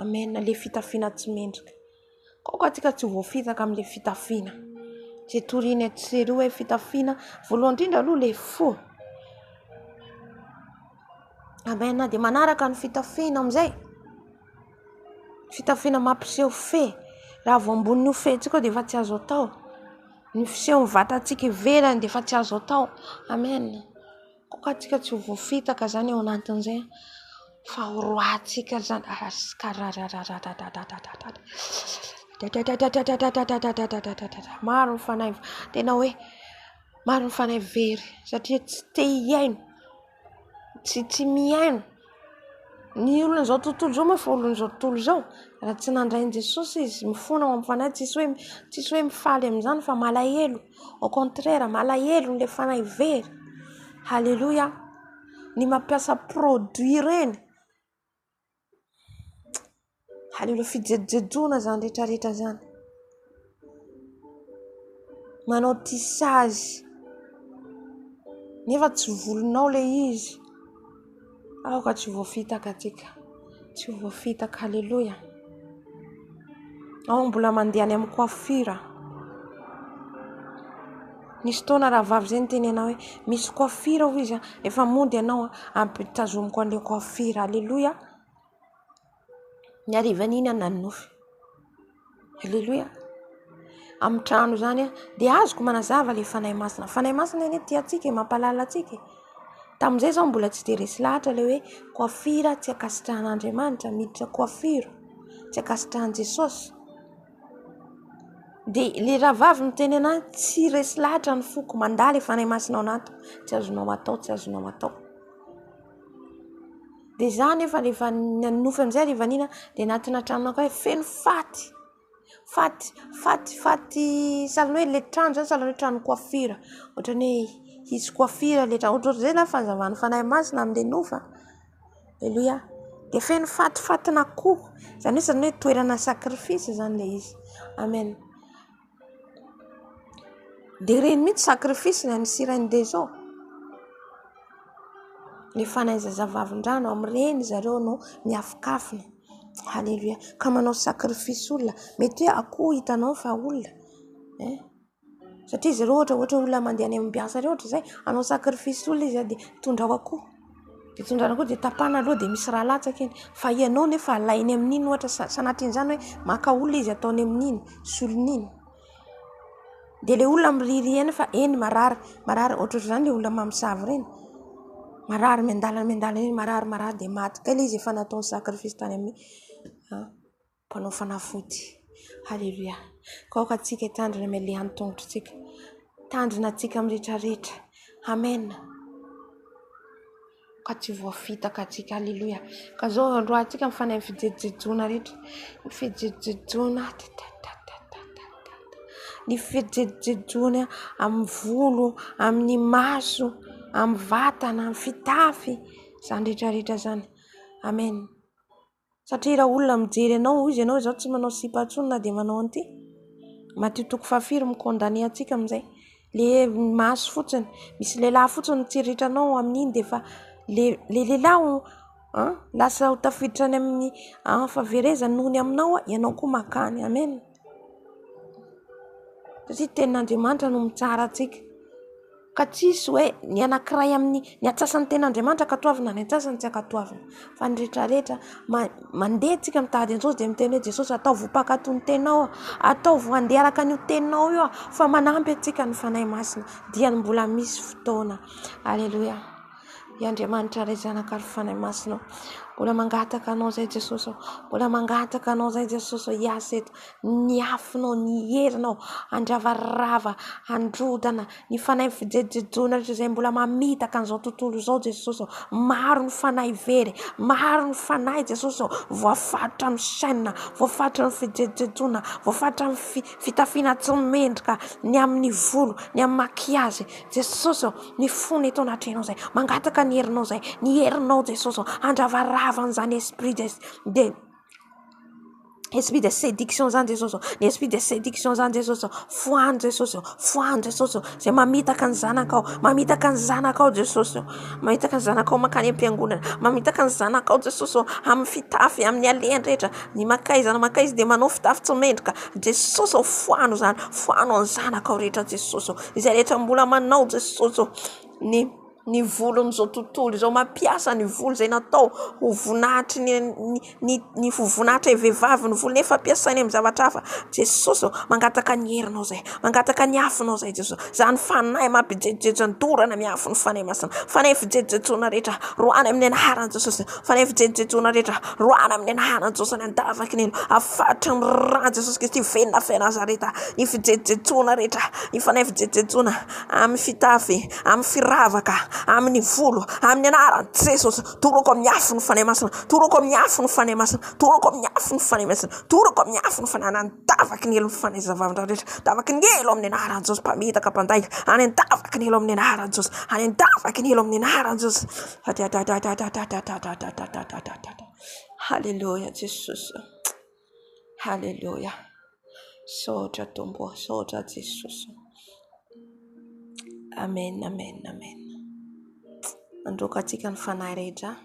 Amen. Le fitafiana tsy mendrika. Koa atsika tsy voafitaka amin'le fitafiana. Zay toriana tsery hoe fitafiana, voalohany indrindra aloha le fo. Amen. Dia manaraka ny fitafiana amin'izay, fitafiana mampiseho fe. Raha vao ambonin'io fetsika dia efa tsy azo atao. Ny fiseho vatantsika ivelany dia efa tsy azo atao. Amen. Koa atsika tsy voafitaka zany ao anatin'izay, fa roatsika zany maro ny fanahy, tena hoe maro ny fanahy very, satria tsy te hiaino, tsy miaino. Ny olona zao tontolo zao fa olona zao tontolo zao, raha tsy nandrainy Jesosy izy mifona ao amin'ny fanahy, tsisy hoe mifaly amin'izany fa malahelo. Au contraire, malahelo le fanahy very. Halleluia. Ny mampiasa produit ireny, halleluia, fijejejona zany rehetrarehetra zany, manao tissage nefa tsy volonao le izy. Aoka tsy voafitaka atsika, tsy voafitaka. Halleluia. Ao mbola mandeha any amin'ny coiffure. Nisy taona raha vavy zay tenenao hoe misy coiffure ho izy, efa mody ianao ampitazomiko an'le coiffure. Halleluia. Ny arivan'iny nanofy. Halleluia. Amin'ny trano zany dia azoko manazava le fanahy masina. Fanahy masina eny ty atsika, mampalala atsika. Tamin'izay zao mbola tsy de resy lahatra le hoe coiffure tsy akasitrahan'Andriamanitra, miditra coiffure tsy akasitrahan Jesosy. Dia le raha vavy miteny anahy tsy resy lahatra ny foko, mandala fanahy masina ao anato, tsy azonao atao, tsy azonao atao. Dia zany efa rehefa nanofy amin'izay arivan'ina dia anatina tranonao hoe feno faty salan'ny hoe le trano zany salan'ny hoe trano coiffure, ohatrany hoe hisy coiffure le trano, ohatr'izay na fanzavan'ny fanahy masina amin'le nofa. Halleluia. Dia feno fatina koho, zany hoe toerana sakrifisy zany le izy. Amen. Dia reny mihitsy sakrifisy na ny sirainy de zao. Le fanazazavavin-drano amin'ireny zareo no miafokafona. Haleloia. Ka manao sakrifisy olona. Mety hoe akoho hitanao fa olona. Satria zareo ohatra olona mandeha any amin'ny biasa reo ohatra zay, anao sakrifisy olona izy dia tondrao akoho. Dia tondrana akoho dia tapana aloha dia misy raha latsaka iny. Fa ianao nefa alainy amin'iny ohatra sanatrian'izany hoe maka olona izy ataony amin'iny, solon'iny. Dia le olona miriri eny fa eny marary ohatr'izany le olona mamosavy ireny. Marary miandalana eny marary dia maty. Ka ilay izy efa nataony sakrifisy tany amin'ny mpanao fanafody. Haleloia. Ka atsika hitandrina amin'ny le an-tongotritsika. Tandrina atsika amin'ny rehetrarehetra. Amen. Ka tsy voafitaka atsika. Haleloia. Ka zao androatsika mifanahy fijejoana rehetra. Fijejoana. Ny fijejoana amin'ny volo, amin'ny maso, amin'ny vatana, amin'ny fitafy, zany rehetrarehetra zany. Amen. Satria raha olona mijery anao, izy ianao zao tsy manao sipa-tsony na dia manao an'ity. Mateo 5:15 atsika amin'izay. Le maso fotsiny, misy lehilahy fotsiny tsiriritranao amin'iny dia fa le lehilahy lasa ho tafiditra any amin'ny fahaverezany noho ny aminao, ianao koa makany. Amen. Satria tenin'Andriamanitra no mitsara atsika. Ka tsisy hoe ny anankiray amin'ny ny atsasan'ny ten'Andriamanitra katoavina, ny atsasany tsy akatoavina. Fa ny rehetrarehetra mandeha tsika mitady an-Jesosy dia miteny hoe Jesosy atao voapakato ny tenao, atao voandeha araka ny tenao io, fa manampy atsika ny fanahy masina dia mbola misy fotoana. Haleloia. I Andriamanitra ray zanaka ny fanahy masina. Mbola mangataka anao zay Jesosy. Mbola mangataka anao zay Jesosy hiasa eto. Ny afinao, ny herinao, andravarava, androdana, ny fanahy fijejoana rehetra izay mbola mamitaka an'izao tontolo izao Jesosy. Maro ny fanahy very, maro ny fanahy Jesosy. Voafatotra amin'ny saina, voafatotra amin'ny fijejoana, voafatotra amin'ny fitafiana tsy mendrika, ny amin'ny volo, ny amin'ny makiazy. Jesosy, ny fony eto anatrehana zay. Mangataka ny herinao zay, ny herinao Jesosy. Andravarava an'izany esprit de séduction zany Jesosy. Ny esprit de séduction zany Jesosy. Foany Jesosy. Foany Jesosy. Zay mamitaka ny zanakao. Mamitaka ny zanakao Jesosy. Mamitaka ny zanakao makany am-piangonana. Mamitaka ny zanakao Jesosy amin'ny fitafy, amin'ny alehany rehetra. Ny makaizy dia manao fitafy tsy mendrika. Jesosy foano zany. Foano ny zanakao rehetra Jesosy. Izay rehetra mbola manao Jesosy. Ny volon'izao tontolo izao mampiasa ny volo izay natao ho voninahitry ny voninahitra vehivavy ny volo nefa ampiasainy amin'ny zavatra hafa. Jesosy mangataka ny herinao zay, mangataka ny afinao zay Jesosy. Zany fanahy mampijejojo andorana miafy ny fanahy masina. Fanahy fijejojoana rehetra roana amin'ny anaran'i Jesosy. Fanahy fijejojoana rehetra roana amin'ny anaran'i Jesosy. Ny andavaka ny afatra ny rà Jesosy Kristy venina fe Nazareta. Ny fijejojoana rehetra, ny fanahy fijejojoana amin'ny fitafy, amin'ny firavaka, amin'ny volo, amin'ny anaran'i Jesosy. Toroko amin'ny afo ny fanahy masina. Toroko amin'ny afo ny fanahy masina. Toroko amin'ny afo ny fanahy masina. Toroko amin'ny afo ny fanahy andavaka ny elo ny fanahy zavavandra rehetra. Davaka ny elo amin'ny anaran'i Jesosy. Mpamitaka mpanday. Any andavaka ny elo amin'ny anaran'i Jesosy. Any andavaka ny elo amin'ny anaran'i Jesosy. Haleluia Jesosy. Haleluia. Sotra tombo, sotra Jesosy. Amen, amen, amen. Androka atsika ny fanahy rehetra.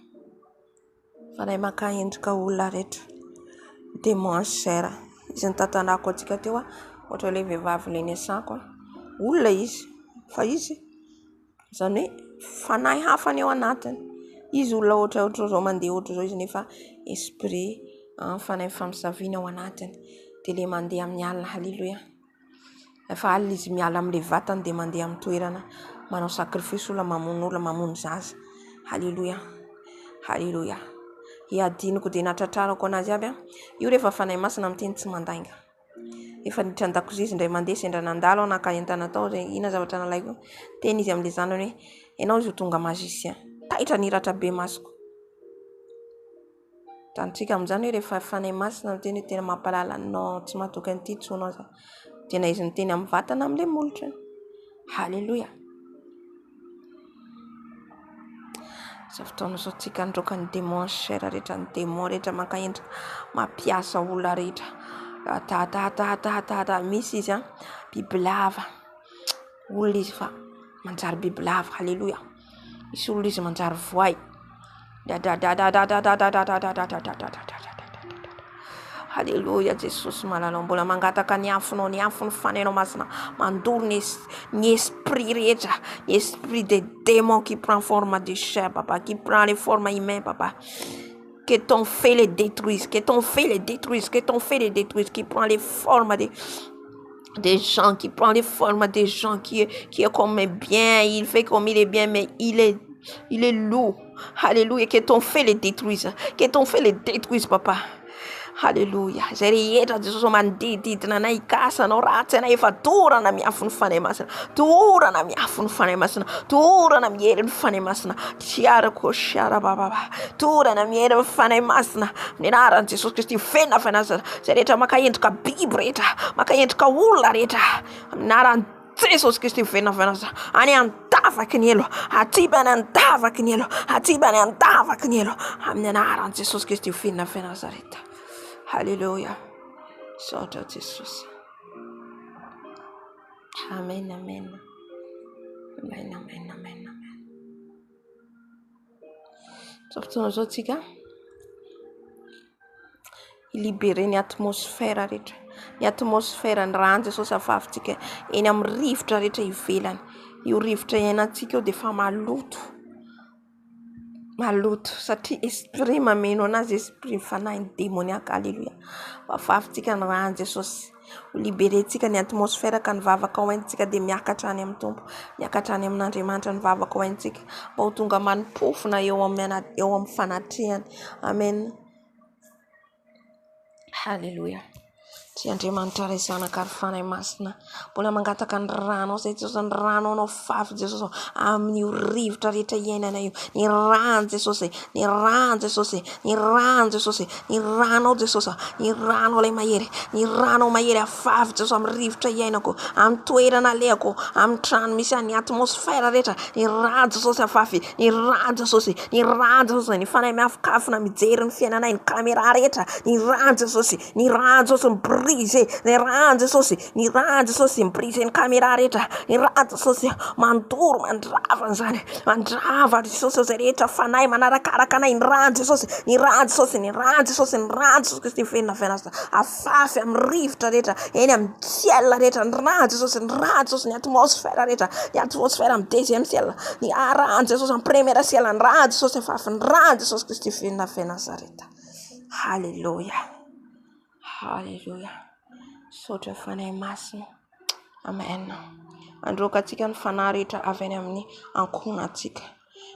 Fanahy maka endrika olona rehetra. Demonchera. Izy ny tantanako atsika teo ohatra ilay vehivavy ilay niasako. Olona izy. Fa izy zany hoe fanahy hafa ny ao anatiny. Izy olona ohatra zao mandeha ohatra zao izy nefa esprit fanahy famisaviana ao anatiny. Dia ilay mandeha amin'ny alina. Haleluia. Efa alina izy miala amin'ilay vatany dia mandeha amin'ny toerana. Manao sakrifisy olona, mamono olona, mamono zaza. Haleluia. Haleluia. Iadiniko dia natratrarako anazy aby. Io rehefa fanahy masina miteny tsy mandainga. Efa niditra an-dakozia izy indray mandeha sendra nandalo naka entana tao ina zavatra nalaiko. Teny izy amin'ilay zanany hoe ianao izy ho tonga magicien. Taitra niratra be masoko. Tantsika amin'izany hoe rehefa fanahy masina miteny hoe tena mampalala no tsy mahatoky an'ity tsonao zay. Tena izy miteny amin'ny vatana amin'ilay molotra. Haleluia. Fotoana izao tsika androka ny demonchera rehetra, ny démon rehetra makaendrika mampiasa olona rehetra. Misy izy bibilava. Olona izy fa manjary bibilava. Haleluia. Misy olona izy manjary voay. Haleluya Jesosy malalao mbola mangataka ny afonao fanainao masina mandoro ny esprit rehetra, esprit des démons qui prend forme de chair papa, qui prend les formes humaines papa, que ton feu les détruise, que ton feu les détruise, que ton feu les détruise, qui prend les formes des gens, qui prend les formes des gens, qui est comme bien, il fait comme il est bien, mais il est lourd. Alléluia, que ton feu les détruise, que ton feu les détruise papa. Haleluya. Zay rehetra Jesosy mandididina anay ikasanao ratsy anay efa torana miafo ny fanahy masina, torana miafo ny fanahy masina, torana miery ny fanahy masina, tiarako siara baba, torana miery ny fanahy masina ny anaran'i Jesosy Kristy fena fanazana. Zay rehetra maka endrika biby rehetra, maka endrika olona rehetra amin'ny anaran'i Jesosy Kristy fena fanazana. Any andavaky ny elo, atibany andavaky ny elo, atibany andavaky ny elo amin'ny anaran'i Jesosy Kristy fena fanazareta. Hallelujah. Soto Jesus. Amen, amen. Amen, amen, amen, amen. Softona zao tsika libérer ny atmosphère rehetra. Ny atmosphère ny raha Jesosy afahafantsika eny amin'ny rivotra rehetra ivelany. Io rivotra iainantsika io dia fa maloto satria esprit mameno anazy, esprit fanahy démoniaque. Alléluia. Afahafantsika ny raha Jesosy ho libérentsika ny atmosphère ka ny vavaka ao aintsika dia miakatra any amin'ny Tompo, miakatra any amin'Andriamanitra ny vavaka ao aintsika mba ho tonga manimpofona eo amin'ny fanatrehany. Amen. Haleluya. Tsy Andriamanitra ray zanaka ary fanahy masina mbola mangataka ny ranao zay Jesosy, ny ranao anao fafy Jesosy amin'ny rivotra rehetra iainana io, ny rano Jesosy, ny rano Jesosy, ny rano Jesosy, ny ranao Jesosy, ny ranao lay mahery, ny ranao mahery afafy Jesosy amin'ny rivotra iainako, amin'ny toerana alehako, amin'ny trano misy any atmosphère rehetra, ny rano Jesosy afafy, ny rano Jesosy, ny rano Jesosy, ny fanahy miafakafona mijery ny fiainanay, ny caméra rehetra, ny rano Jesosy, ny rano Jesosy brisé, ny rano Jesosy, ny rano Jesosy brisé ny caméra rehetra, ny rano Jesosy mandoro mandrava an'izany, mandrava Jesosy zay rehetra fanahy manarakaraka anay, ny rano Jesosy, ny rano Jesosy, ny rano Jesosy, ny rano Jesosy Kristy fenina afafy amin'ny rivotra rehetra, eny amin'ny ciel rehetra, ny rano Jesosy, ny rano Jesosy, ny atmosphère rehetra, ny atmosphère amin'ny deuxième ciel, ny rano Jesosy amin'ny première ciel, ny rano Jesosy afafy, ny rano Jesosy Kristy fenina Nazareta. Hallelujah. Hallelujah. Sotra fanahy masina. Amen. Androka atsika ny fanahy rehetra avy any amin'ny ankohonantsika,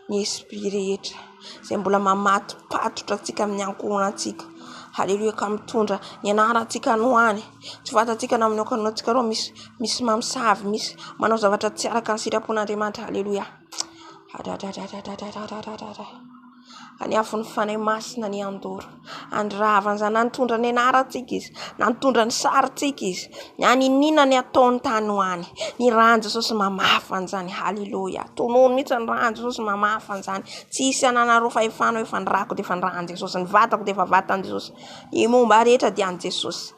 ny esprit rehetra zay mbola mamatopatotra atsika amin'ny ankohonantsika. Haleluya. Ka mitondra ny anarantsika noany, tsy vatantsika na amin'ny ankohonantsika reo misy mamosavy, misy manao zavatra tsy araka ny sitrapon'Andriamanitra. Haleluya. Any afo ny fanahy masina ny andoro andravany zany, nantondra ny anarantsika izy, nantondra ny sarintsika izy, naninina ny ataony tany hoany, ny rano Jesosy mamafany zany. Haleluya. Tonono mihitsy ny rano Jesosy mamafany zany, tsy hisy ananareo fahefanao efa ny rako dia efa ny rano Jesosy, ny vatako dia efa vatany Jesosy, ny momba rehetra dia any Jesosy.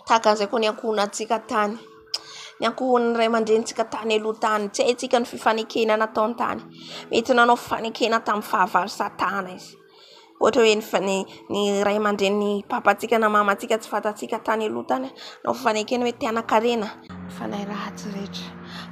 Takan'izay koa ny ankohonantsika tany, ny ankohon'ny ray aman-drenitsika tany aloha tany, tsy haintsika ny fifanekena nataony tany, mety nanao fifanekena tamin'ny fahavalo Satana izy. Ohatra hoe ny ray aman-dren'ny papatsika na mamatsika tsy fatatsika tany aloha tany, nao fifanekena hoe tiana-karena, fanahy ratsy rehetra,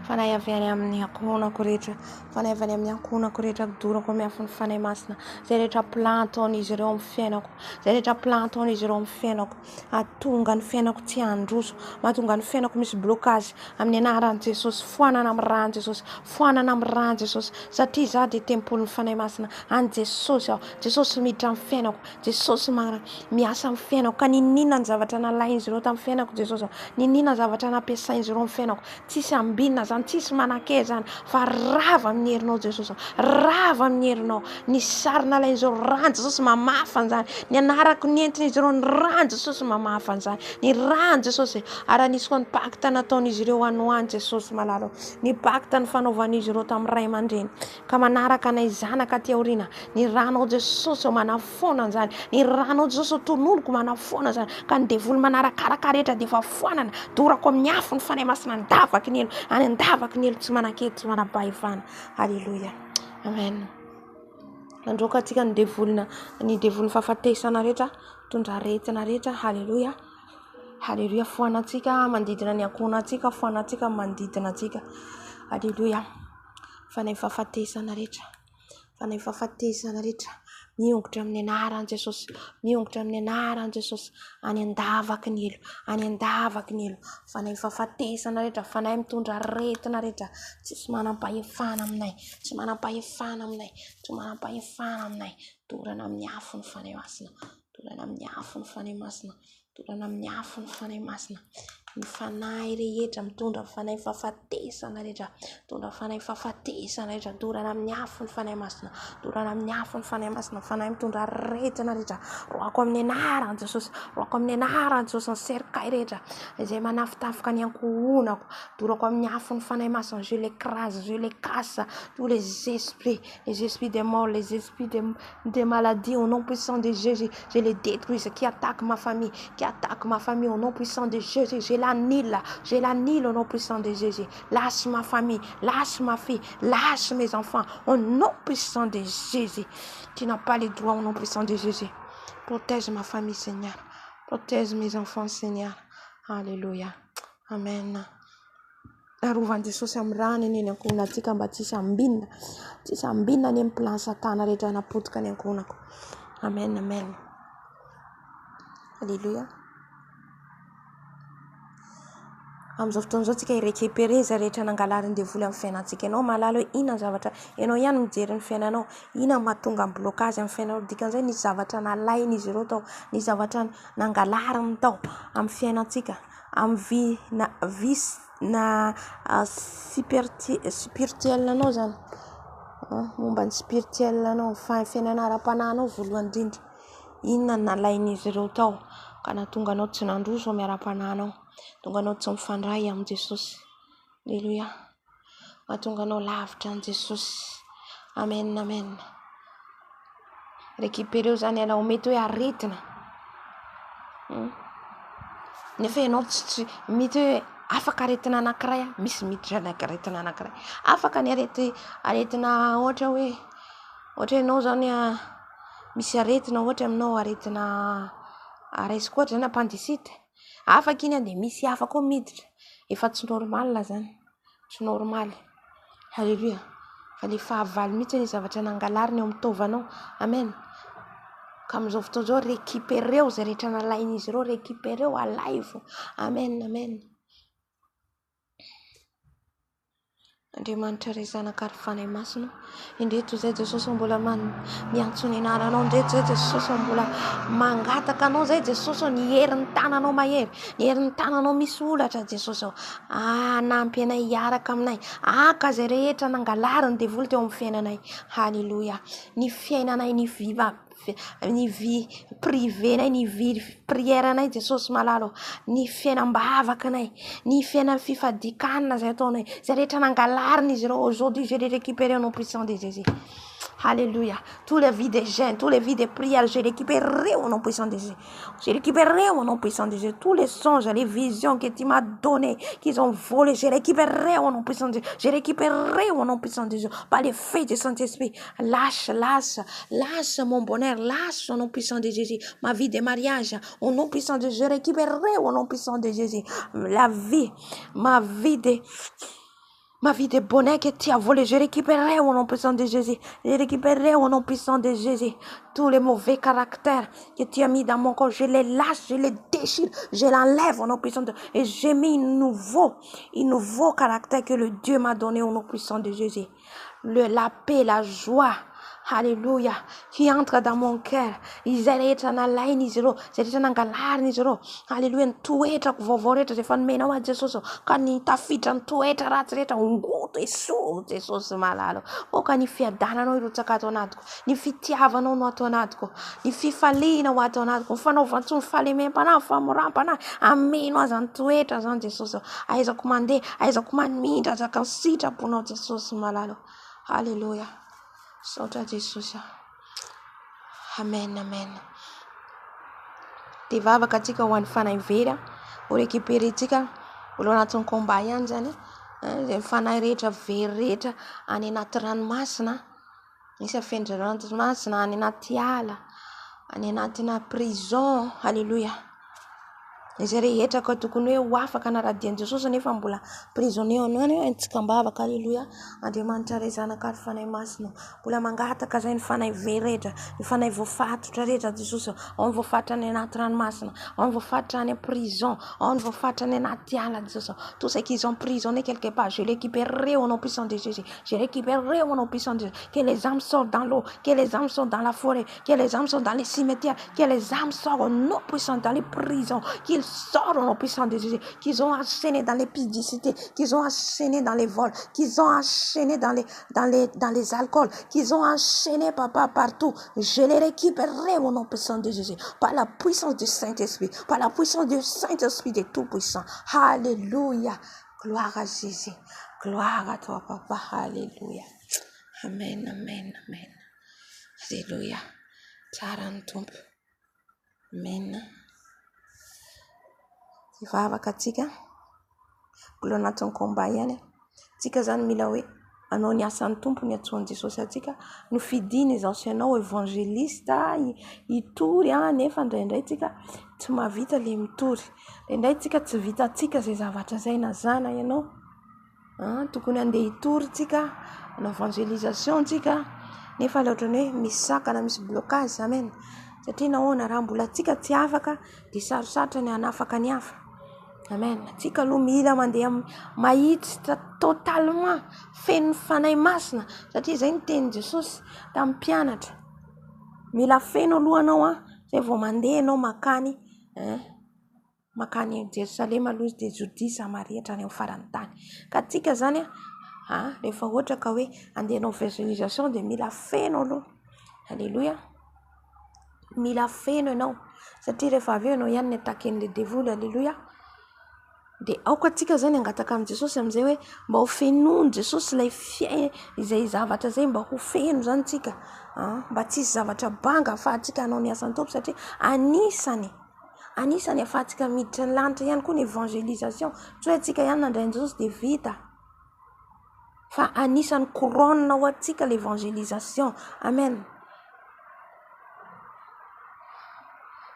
fanahy avy any amin'ny ankohonako rehetra, fanahy avy any amin'ny ankohonako rehetra dorako miafo ny fanahy masina, zay rehetra plan ataon'izy ireo amin'ny fiainako, zay rehetra plan ataon'izy ireo amin'ny fiainako, atonga ny fiainako tsy handroso, mahatonga ny fiainako misy blocage amin'ny anaran'i Jesosy, foanana amin'ny rano Jesosy, foanana amin'ny rano Jesosy, satria za dia tempoly ny fanahy masina, any Jesosy aho, Jesosy miditra amin'ny fiainako, Jesosy miasa amin'ny fiainako, ka ninina ny zavatra nalain'izy ireo tamin'ny fiainako Jesosy aho, ninina ny zavatra nampiasain'izy ireo amin'ny fiainako, tsisy ambinina zany, tsisy manake zany, fa rava amin'ny herinao Jesosy, rava amin'ny herinao, ny sary nalain'izy ireo rano Jesosy mamafany zany, ny anarako ny entin'izy ireo ny rano Jesosy mamafany zany, ny rano Jesosy, ary nisy koa ny pacte nataon'izy ireo anoany Jesosy malalo, ny pacte ny fanaovan'izy ireo tamin'ny ray aman-dreny, ka manaraka nay zanaka aty aoriana, ny rano Jesosy manafona zany, ny rano Jesosy tononoko manafona zany, ka ny devoly manarakaraka rehetra dia efa foanana, dorako amin'ny afo ny fanahy masina andavaky ny elo, any andavaky ny elo tsy manakety, tsy manapahefana. Haleluya. Amen. Androka atsika ny devoliny fahafatesana rehetra, tondra aretina rehetra. Haleluya. Haleluya. Foanatsika mandidina ny ankohonantsika, foanatsika mandidina atsika. Haleluya. Fanay fahafatesana rehetra. Fanay fahafatesana rehetra. Miongotra amin'ny anaran'i Jesosy. Miongotra amin'ny anaran'i Jesosy. Any andavaky ny elo. Any andavaky ny elo. Fanay fahafatesana rehetra. Fanay mitondra aretina rehetra. Tsisy manam-pahefana aminay. Tsy manam-pahefana aminay. Tsy manam-pahefana aminay. Dorana amin'ny afo ny fanay masina. Dorana amin'ny afo ny fanay masina. Dorana amin'ny afo ny fanay masina. Ny fanay rehetra mitondra fanay fahafatesana rehetra. Mitondra fanay fahafatesana rehetra. Dorana amin'ny afo ny fanay masina. Dorana amin'ny afo ny fanay masina. Fanay mitondra aretina rehetra. Roako amin'ny anaran'i Jesosy. Roako amin'ny anaran'i Jesosy ny serikay rehetra. Izay manafitafica ny ankohonako. Dorako amin'ny afo ny fanay masina. Je l'écrase, je les casse. Tous les esprits des morts, les esprits des maladies au nom puissant de Jésus. Je les détruis. Qui attaque ma famille, au nom puissant de Jésus. Je l'annule au nom puissant de Jésus. Lâche ma famille, lâche ma fille, lâche mes enfants au nom puissant de Jésus. Tu n'as pas les droits au nom puissant de Jésus. Protège ma famille, Seigneur. Protège mes enfants, Seigneur. Alléluia. Amen. Arovan'i Jesosy amin'ny rany ny ankohonantsika mba tsisy ambinina. Tsisy ambinina ny amin'ny plan satana rehetra napotika ny ankohonako. Amen, amen. Alléluia. Amin'izao fotoan'izao tsika irécupérer za rehetra nangalariny devoly amin'ny fiainantsika. Ianao malala hoe inona zavatra, ianao ihany mijery ny fiainanao, inona mahatonga amin'ny blocage amin'ny fiainanao. Dikan'izay nisy zavatra nalainy izy ireo tao, nisy zavatra nangalariny tao amin'ny fiainantsika, amin'ny spirituel anao zany. Momba ny spirituel anao, fiainana ara-panahinao voalohany indrindra. Inona nalainy izy ireo tao ka nahatonga anao tsy nandroso amin'ny ara-panahinao. Tonga anao tsy mifandray amin'ny Jesosy. Alléluia. Mahatonga anao lavitra amin'ny Jesosy. Amen, amen. Récupéreo zany anao mety hoe aretina. Nefa ianao tsy mety hoe afaka aretina anankiray, misy miditra aretina anankiray. Afaka ny aretina ohatra hoe ianao zany misy aretina ohatra aminao aretina araisiko ohatra zany appendicite. Afaka iny dia misy hafa koa miditra. Efa tsy normal zany. Tsy normal. Alléluia. Fa le fahavalo mihitsy ny zavatra nangalariny eo amin'ny tovanao. Amen. Ka amin'izao fotoan'izao récupéreo zay rehetra nalainy izy ireo, récupéreo alaivo. Amen, amen. Andriamanitra ray zanaka ary fanay masina. Indreto zay Jesosy mbola miantso ny anaranao. Indreto zay Jesosy mbola mangataka anao. Zay Jesosy ny herin'ny tananao mahery. Ny herin'ny tananao misy olatra Jesosy. Nampy anay hiaraka aminay. Aka zay rehetra nangalariny devoly teo amin'ny fiainanay. Halleluja. Ny fiainanay ny vie privé-nay, ny vie prière-nay Jesosy malalo. Ny fiainam-bavakanay, ny fiainana fifadikanana zay ataonay. Zay rehetra nangalariny izy ireo aujourd'hui, je les récupère au nom puissant de Jésus. Alléluia. Tous les vies des jeunes, tous les vies des prières, je récupérerai au nom puissant de Jésus. Je récupérerai au nom puissant de Jésus. Tous les songes, les visions que tu m'as données, qu'ils ont volées, je récupérerai au nom puissant de Jésus. Je récupérerai au nom puissant de Jésus. Par les faits du Saint-Esprit. Lâche mon bonheur, lâche au nom puissant de Jésus. Ma vie de mariage, au nom puissant de Jésus. Je récupérerai au nom puissant de Jésus. Ma vie de bonheur que tu as volé, je récupérerai au nom puissant de Jésus. Je récupérerai au nom puissant de Jésus. Tous les mauvais caractères que tu as mis dans mon corps, je les lâche, je les déchire, je l'enlève au nom puissant de Jésus. Et j'ai mis un nouveau caractère que le Dieu m'a donné au nom puissant de Jésus. La paix, la joie. Alléluia. Qui entre dans mon cœur. Izay rehetra nalainy izy ireo, izay rehetra nangalariny izy ireo. Alléluia. Ny toetrako vaovao rehetra izay fanomenao a Jesosy. Ka ny tafiditra ny toetra ratsy rehetra ongoto esoa Jesosy malalo. Ka ny fiadananao irotsaka ato anatiko. Ny fitiavanao no ato anatiko. Ny fifaliana ho ato anatiko. Ny fanaovantsony falemem-panahy, famoram-panahy. Ameno azy ny toetra zany Jesosy. Aizako mandeha, aizako manindra zaka ny sitraponao Jesosy malalo. Alléluia. Saotra Jesosy. Amen, amen. Dia vavaka antsika ho an'ny fanahy vera. Ho récupérentsika. Olo anatin'ny combat ihany zany. Izay fanahy rehetra very rehetra any anaty ranomasina. Misy afenitra ranomasina any anaty ala, any anatina prison. Halleluja. Izay rehetra ka tokony hoe ho afaka anaradian'i Jesosy nefa mbola prisonnier any antsika mbavaka. Halleluja. Andriamanitra ray zanaka ary fanahy masina, mbola mangataka zay ny fanahy very rehetra, ny fanahy voafatotra rehetra Jesosy. Ao ny voafatotra any anaty ranomasina, ao ny voafatotra any prison, ao ny voafatotra any anaty ala Jesosy. Tous ceux qui sont emprisonnés quelque part, je récupérerai au nom puissant de Jésus. Je récupérerai au nom puissant de Jésus. Que les âmes sortent dans l'eau, que les âmes sortent dans la forêt, que les âmes sortent dans les cimetières, que les âmes sortent au nom puissant dans les prisons, qu'ils sortent au nom puissant de Jésus, qu'ils ont enchaîné dans les publicités, qu'ils ont enchaîné dans les vols, qu'ils ont enchaîné dans les alcools, qu'ils ont enchaîné, papa, partout. Je les récupérerai au nom puissant de Jésus, par la puissance du Saint-Esprit, par la puissance du Saint-Esprit de Tout-Puissant. Alléluia. Gloire à Jésus. Gloire à toi, papa. Alléluia. Amen, amen, amen. Alléluia. Tarantump. Amen. Bavaka tsika mbola anatin'ny combat ihany. Tsika zany mila hoe anao ny asan'ny tompony atsoan'i Jesosy atsika no fidiny izao sy anao évangélista hitory nefa indraindray tsika tsy mahavita le mitory. Indray tsika tsy vita tsika zay zavatra zay nazana ianao. Tokony andeha hitory tsika na évangélisation tsika nefa le ohatrany hoe misy sakana misy blocage. Amen. Satria nahoana raha mbola tsika tsy afaka dia sarosarotra ny hanafaka ny hafa. Amen. Tsika aloha mila mandeha mahitsy totalement feno fanahy masina, satria zay ny tenin'i Jesosy tamin'ny mpianatra. Mila feno aloha anao zay vao mandeha anao makany Jerusalema aloha dia Jodia Samaria hatrany amin'ny faran'ny tany. Ka tsika zany rehefa ohatra ka hoe andehanao évangélisation dia mila feno aloha. Alléluia. Mila feno ianao satria rehefa avy eo ianao ihany ny ataken'le devoly. Alléluia. Dia aoka tsika zany angataka amin'i Jesosy amin'izay hoe mba ho fenony Jesosy ilay izay zavatra zay, mba ho feno zany tsika, mba tsisy zavatra banga ahafahantsika hanao ny asan'ny tompo, satria anisany ahafahantsika miditra ny lanitra ihany koa ny évangélisation. Tsy hoe tsika ihany nandrain'i Jesosy dia vita, fa anisany couronne ho antsika l'évangélisation. Amen.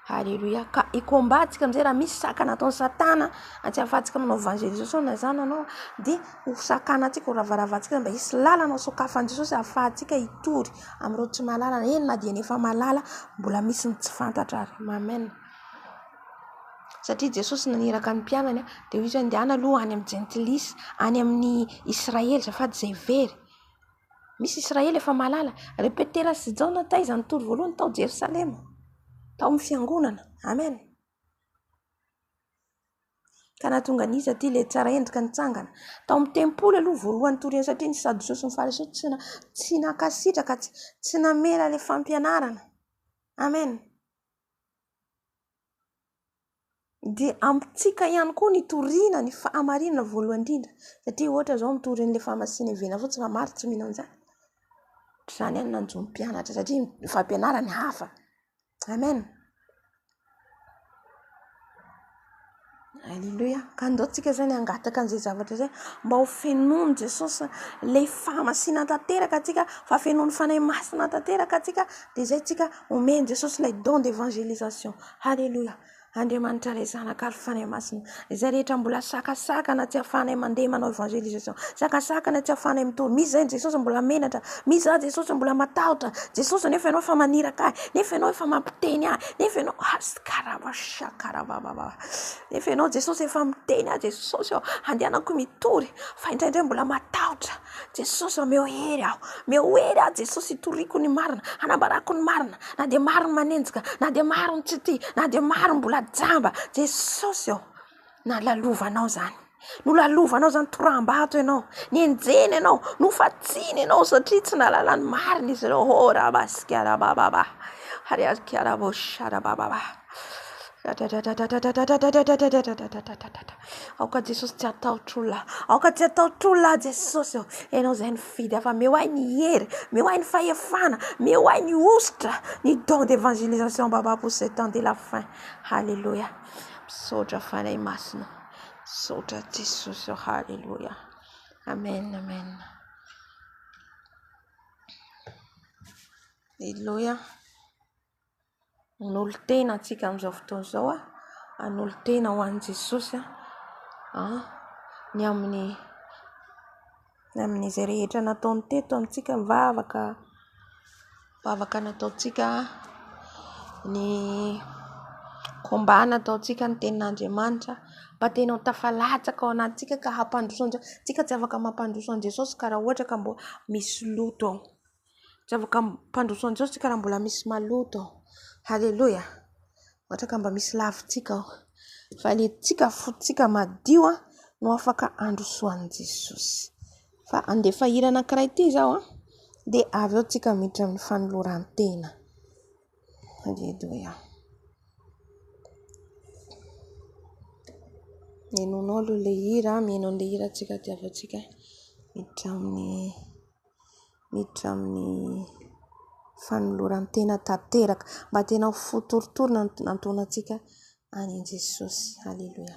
Alléluia. Ka ikombatsika amin'izay raha misy sakana ataon'ny satana tsy ahafahantsika manao évangélisation na zany anao, dia ho sakana antsika, ho ravaravatsika mba hisy lalana sokafan'i Jesosy ahafahantsika hitory amin'ireo tsy mahalala. Eny na dia nefa mahalala mbola misy ny tsy fantatra ary. Amen. Satria Jesosy naniraka ny mpianany dia izy andehana aloha any amin'ny gentilisy, any amin'ny Israely zafady zay very. Misy Israely efa mahalala. Repetera sy Jaona taiza nitory voalohany tao Jerusalema, tao amin'ny fiangonana. Amen. Ka nahatonga n'izy aty le tsara endrika nitsangana tao amin'ny tempoly aloha voalohany toriana, satria ny Sadoseo sy ny Fariseo tsy nakasitraka, tsy namela le fampianarana. Amen. Dia amintsika ihany koa ny toriana, ny fahamarinana voalohany indrindra, satria ohatra zao mitory an'le fahamasina hevena fotsy fa maro tsy mino an'izany. Zany ihany nanjo ny mpianatra satria ny fampianarany hafa. Amen. Alléluia. Ka andao tsika zany angataka an'izay zavatra zay mba ho fenony Jesosy le fahamasina tanteraka atsika, fa fenony fanahy masina tanteraka atsika, dia zay tsika omeny Jesosy ilay don d'évangélisation. Alléluia. Andriamanitra ray zanaka ary fanahy masina, izay rehetra mbola sakasakana tsy ahafahanay mandeha manao évangélisation, sakasakana tsy ahafahanay mitory. Misy zay Jesosy mbola menatra, misy zany Jesosy mbola matahotra. Jesosy nefa ianao efa maniraka ahy, nefa ianao efa mampiteny ahy, nefa ianao nefa ianao Jesosy efa miteny ahy. Jesosy andehanako mitory, fa indraindray mbola matahotra. Jesosy meo hery aho Jesosy hitoriako ny marina, hanambarako ny marina, na dia marina manenjika, na dia marina tsy tia, na dia marina mbola jamba. Jesosy na lalovanao zany, no lalovanao zany toram-bato ianao, ny enjeny ianao, no fatsiny ianao, satria tsy nahalala ny marina izy ireo. Rabaskiarabababa ariaskiarabosharabababa. Aoka Jesosy tsy atahotr'olona, aoka tsy atahotr'olona Jesosy. Ianao zay nifidy fa meo ahy ny hery, meo ahy ny fahefana, meo ahy ny ositra, ny don d'évangélisation baba pour ce temps de la fin. Alléluia. Misaotra fanahy masina, misaotra Jesosy. Alléluia. Amen, amen. Aleluia. An'olo tena antsika amin'izao fotoana izao an'olo tena ho an'i Jesosy ny amin'izay rehetra nataony teto amintsika bavaka nataontsika, ny komba nataontsika ny tenin'Andriamanitra mba tena ho tafalatsaka ao anatintsika ka hampandroso an'Jesosy. Tsika tsy afaka mampandroso an'i Jesosy ka raha ohatra ka mbola misy loto ao. Tsy afaka mampandroso an'i Jesosy tsika raha mbola misy maloto ao. Halleluja. Ohatra ka mba misy lavintsika ao. Fa ilay tsika fotsika madio no afaka androsoan'i Jesosy. Fa andefa hira anankiray ity izao dia avy eo tsika miditra amin'ny fanoloran-tena. Halleluja. Mihainonao aloha ilay hira, mihaino an'ilay hira tsika dia avy eo tsika miditra amin'ny fanoloran-tena tanteraka mba tena ho fotoritorina nantonantsika any Jesosy. Halleluja.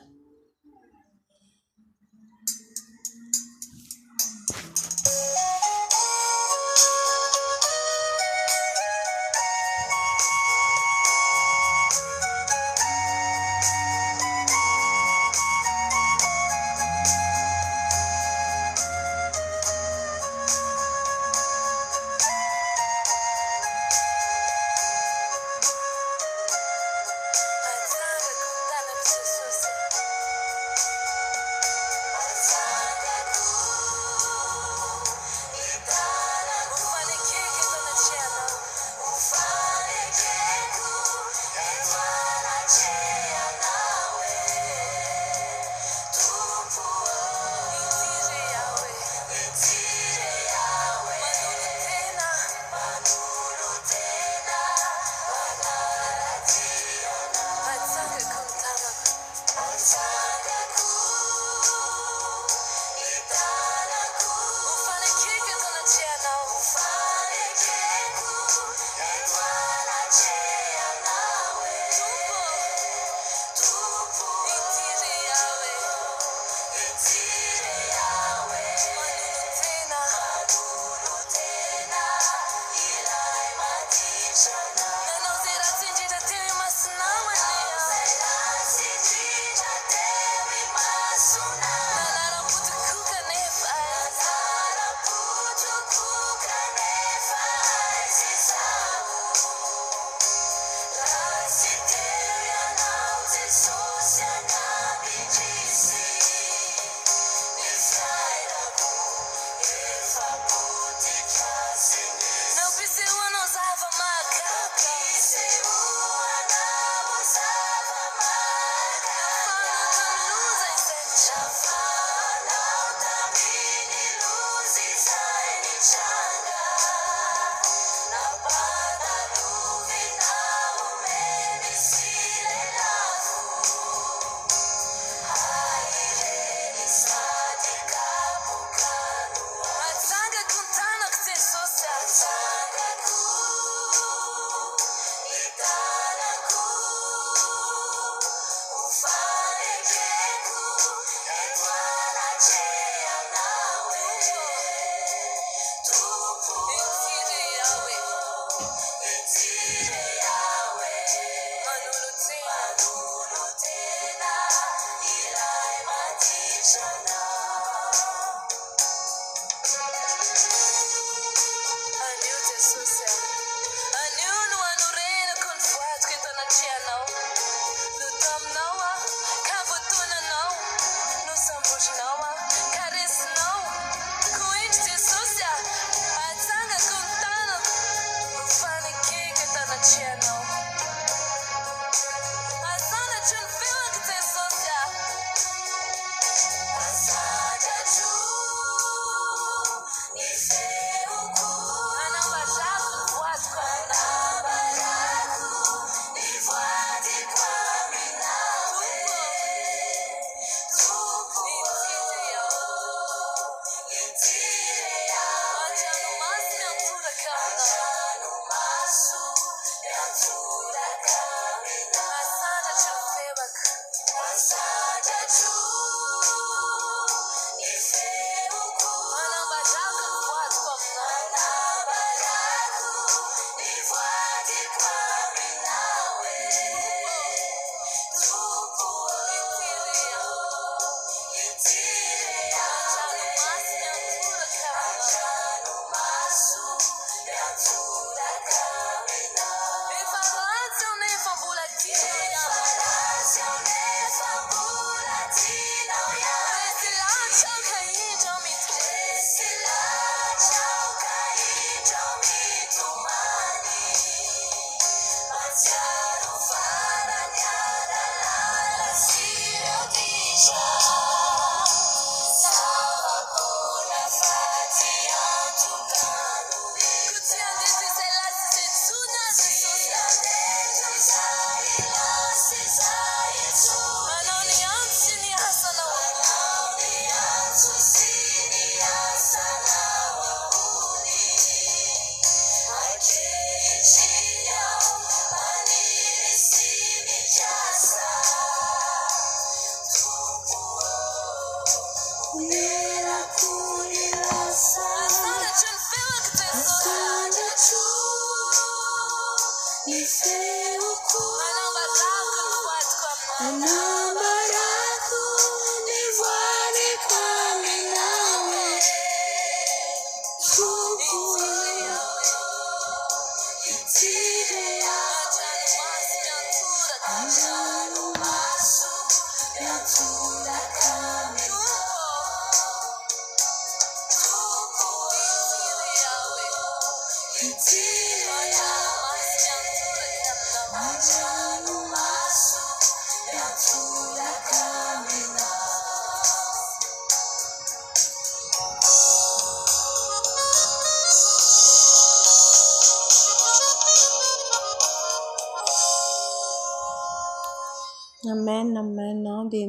Amen, amen. Dia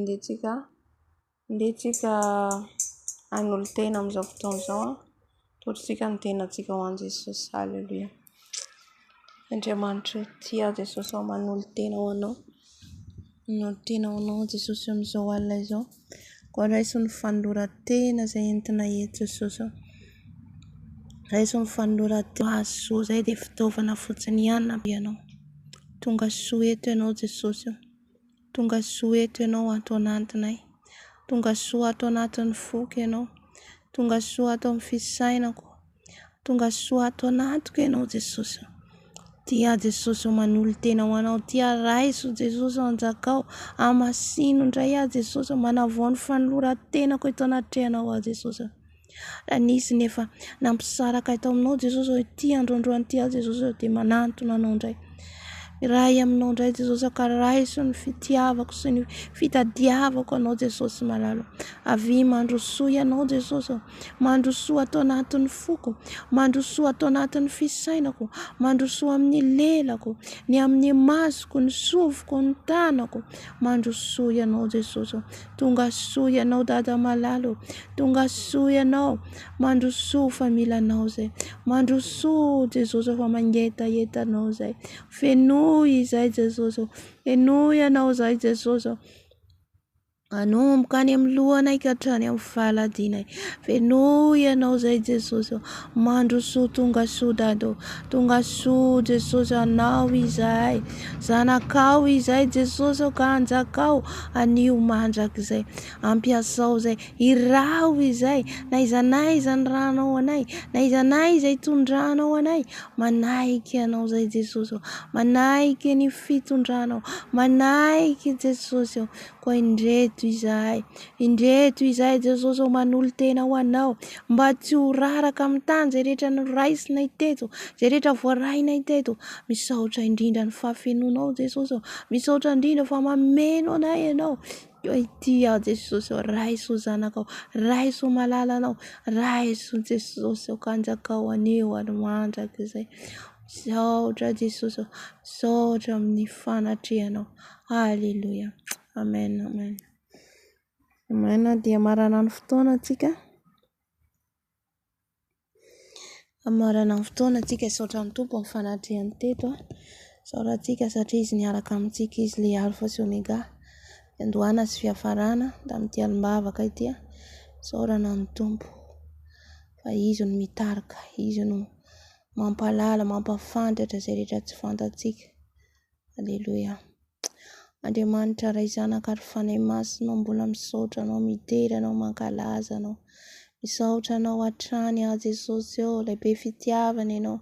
ndehantsika hanolo tena amin'izao fotoana izao totritsika ny tenantsika ho an'i Jesosy. Halleluia. Andriamanitra tia Jesosy ao manolo tena ho anao. Manolo tena ho anao Jesosy amin'izao alina izao. Koa raiso ny fanoloran-tena izay entina eto Jesosy. Raiso ny fanoloran-tena hahasoa izay dia fitaovana fotsiny ihany ianao. Tonga soa eto ianao Jesosy. Tonga soa eto ianao ato anatinay. Tonga soa ato anatin'ny foko ianao. Tonga soa ato amin'ny fisainako. Tonga soa ato anatiko ianao Jesosy. Tia Jesosy manolo tena ho anao. Tia raiso Jesosy anjakao. Amasino indray Jesosy manavoa ny fanoloran-tenako eto anatrehana Jesosy. Raha nisy nefa nampisaraka eto aminao Jesosy. Tia androandroany tia Jesosy dia manantona anao indray. Ray aminao indray Jesosy ka raiso ny fitiavako sy ny fitadiavako anao Jesosy malalo. Avy mandrosoa ianao Jesosy. Mandrosoa ato anatin'ny foko. Mandrosoa ato anatin'ny fisainako. Mandrosoa amin'ny lelako. Ny amin'ny masoko, ny sofoko, ny tanako. Mandrosoa ianao Jesosy. Tonga soa ianao dada malalo. Tonga soa ianao. Mandrosoa familanao zay. Mandrosoa Jesosy fa mangetaeta anao zay. Fenoy izay Jesosy. Fenoy ianao zay Jesosy. Anomboka any amin'ny lohanay ka hatrany amin'ny faladinay. Fenoy ianao zay Jesosy. Mandrosoa tonga soa dado. Tonga soa Jesosy anao izay. Zanakao izay Jesosy ka anjakao anio mandrakizay. Ampiasao zay. Irao izay. Naiza ny ranao anay. Naiza izay tondranao anay. Manaiky ianao zay Jesosy. Manaiky ny fitondranao. Manaiky Jesosy. Koa indreto izay Jesosy manolo tena ho anao. Mba tsy ho raraka amin'ny tany zay rehetra no raisinay teto. Zay rehetra voarainay teto. Misaotra indrindra ny fahafenonao Jesosy. Misaotra indrindra fa mameno anay ianao. Ity Jesosy raiso zanakao. Raiso malalanao. Raiso Jesosy kanjakao anio almandraka izay. Misaotra Jesosy. Misaotra amin'ny fanatrehanao. Halleluia. Amen, amen. Amen. Dia marana ny fotoana antsika. Marana ny fotoana antsika isaotra ny tompo amin'ny fanatrehany teto. Saotra antsika satria izy niaraka amintsika izy le alfa sy omega. Andohana sy fiafarana tamin'ity alim-bavaka ity. Saorana ny tompo. Fa izy no mitarika. Izy no mampalala, mampafantatra izay rehetra tsy fantatsika. Halleluia. Andriamanitra ray zanaka ary fanay masina mbola misaotra anao, midera anao, mankalaza anao. Misaotra anao hatrany Jesosy eo, ilay be fitiavana ianao.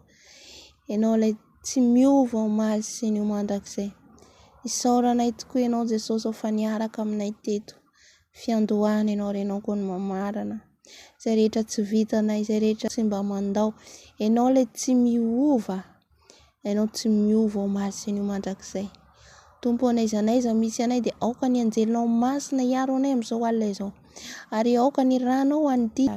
Ianao ilay tsy miova omaly sy ny omandrakizay. Isaoranay tokoa ianao Jesosy fa niaraka aminay teto. Fiandohana ianao renao koa ny mamarana. Izay rehetra tsy vitanay, izay rehetra tsy mba mandao. Ianao ilay tsy miova. Ianao tsy miova omaly sy ny omandrakizay. Tompo anaiza misy anay dia aoka ny anjelinao masina hiaro anay amin'izao alina izao. Ary aoka ny ranao andidy.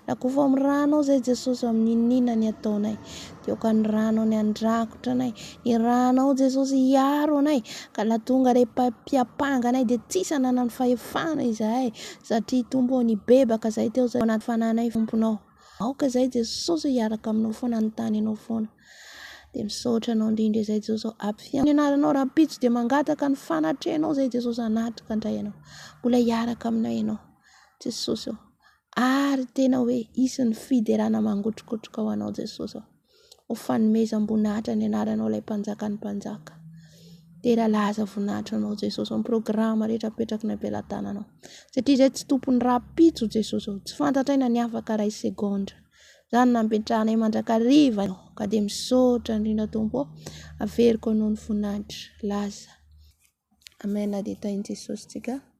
Raha koa fa miranao zay Jesosy amin'inona ny ataonay. Dia aoka ny ranao ny andrakotra anay. Ny ranao Jesosy hiaro anay. Ka la tonga rehefa mpiapanga anay dia tsisy anana ny fahefana izahay. Satria tompo ny bebaka zay teo zay anaty fananay tomponao. Aoka zay Jesosy hiaraka aminao foana ny tany anao foana. Dia misaotra anao indrindra izay Jesosy ampiany anaranao rapitso dia mangataka ny fanatrehanao zay Jesosy anatrika indray ianao. Mbola hiaraka aminay ianao Jesosy. Ary tena hoe isy ny fiderana mangotrokotroka ho anao Jesosy. ho fanomezam-boninahitra ny anaranao ilay mpanjaka ny mpanjaka. Tena laza voninahitra anao Jesosy amin'ny programa rehetra apetraky ny ampelantananao. Satria izay tsy tompony rapitso Jesosy, tsy fantatraina ny afaka iray segondra. Izany nampetrahanay mandrakariva ka dia misaotra indrindra Tompo, averiko anao ny voninahitra laza. Amen. Dia tahin' Jesosy tsika.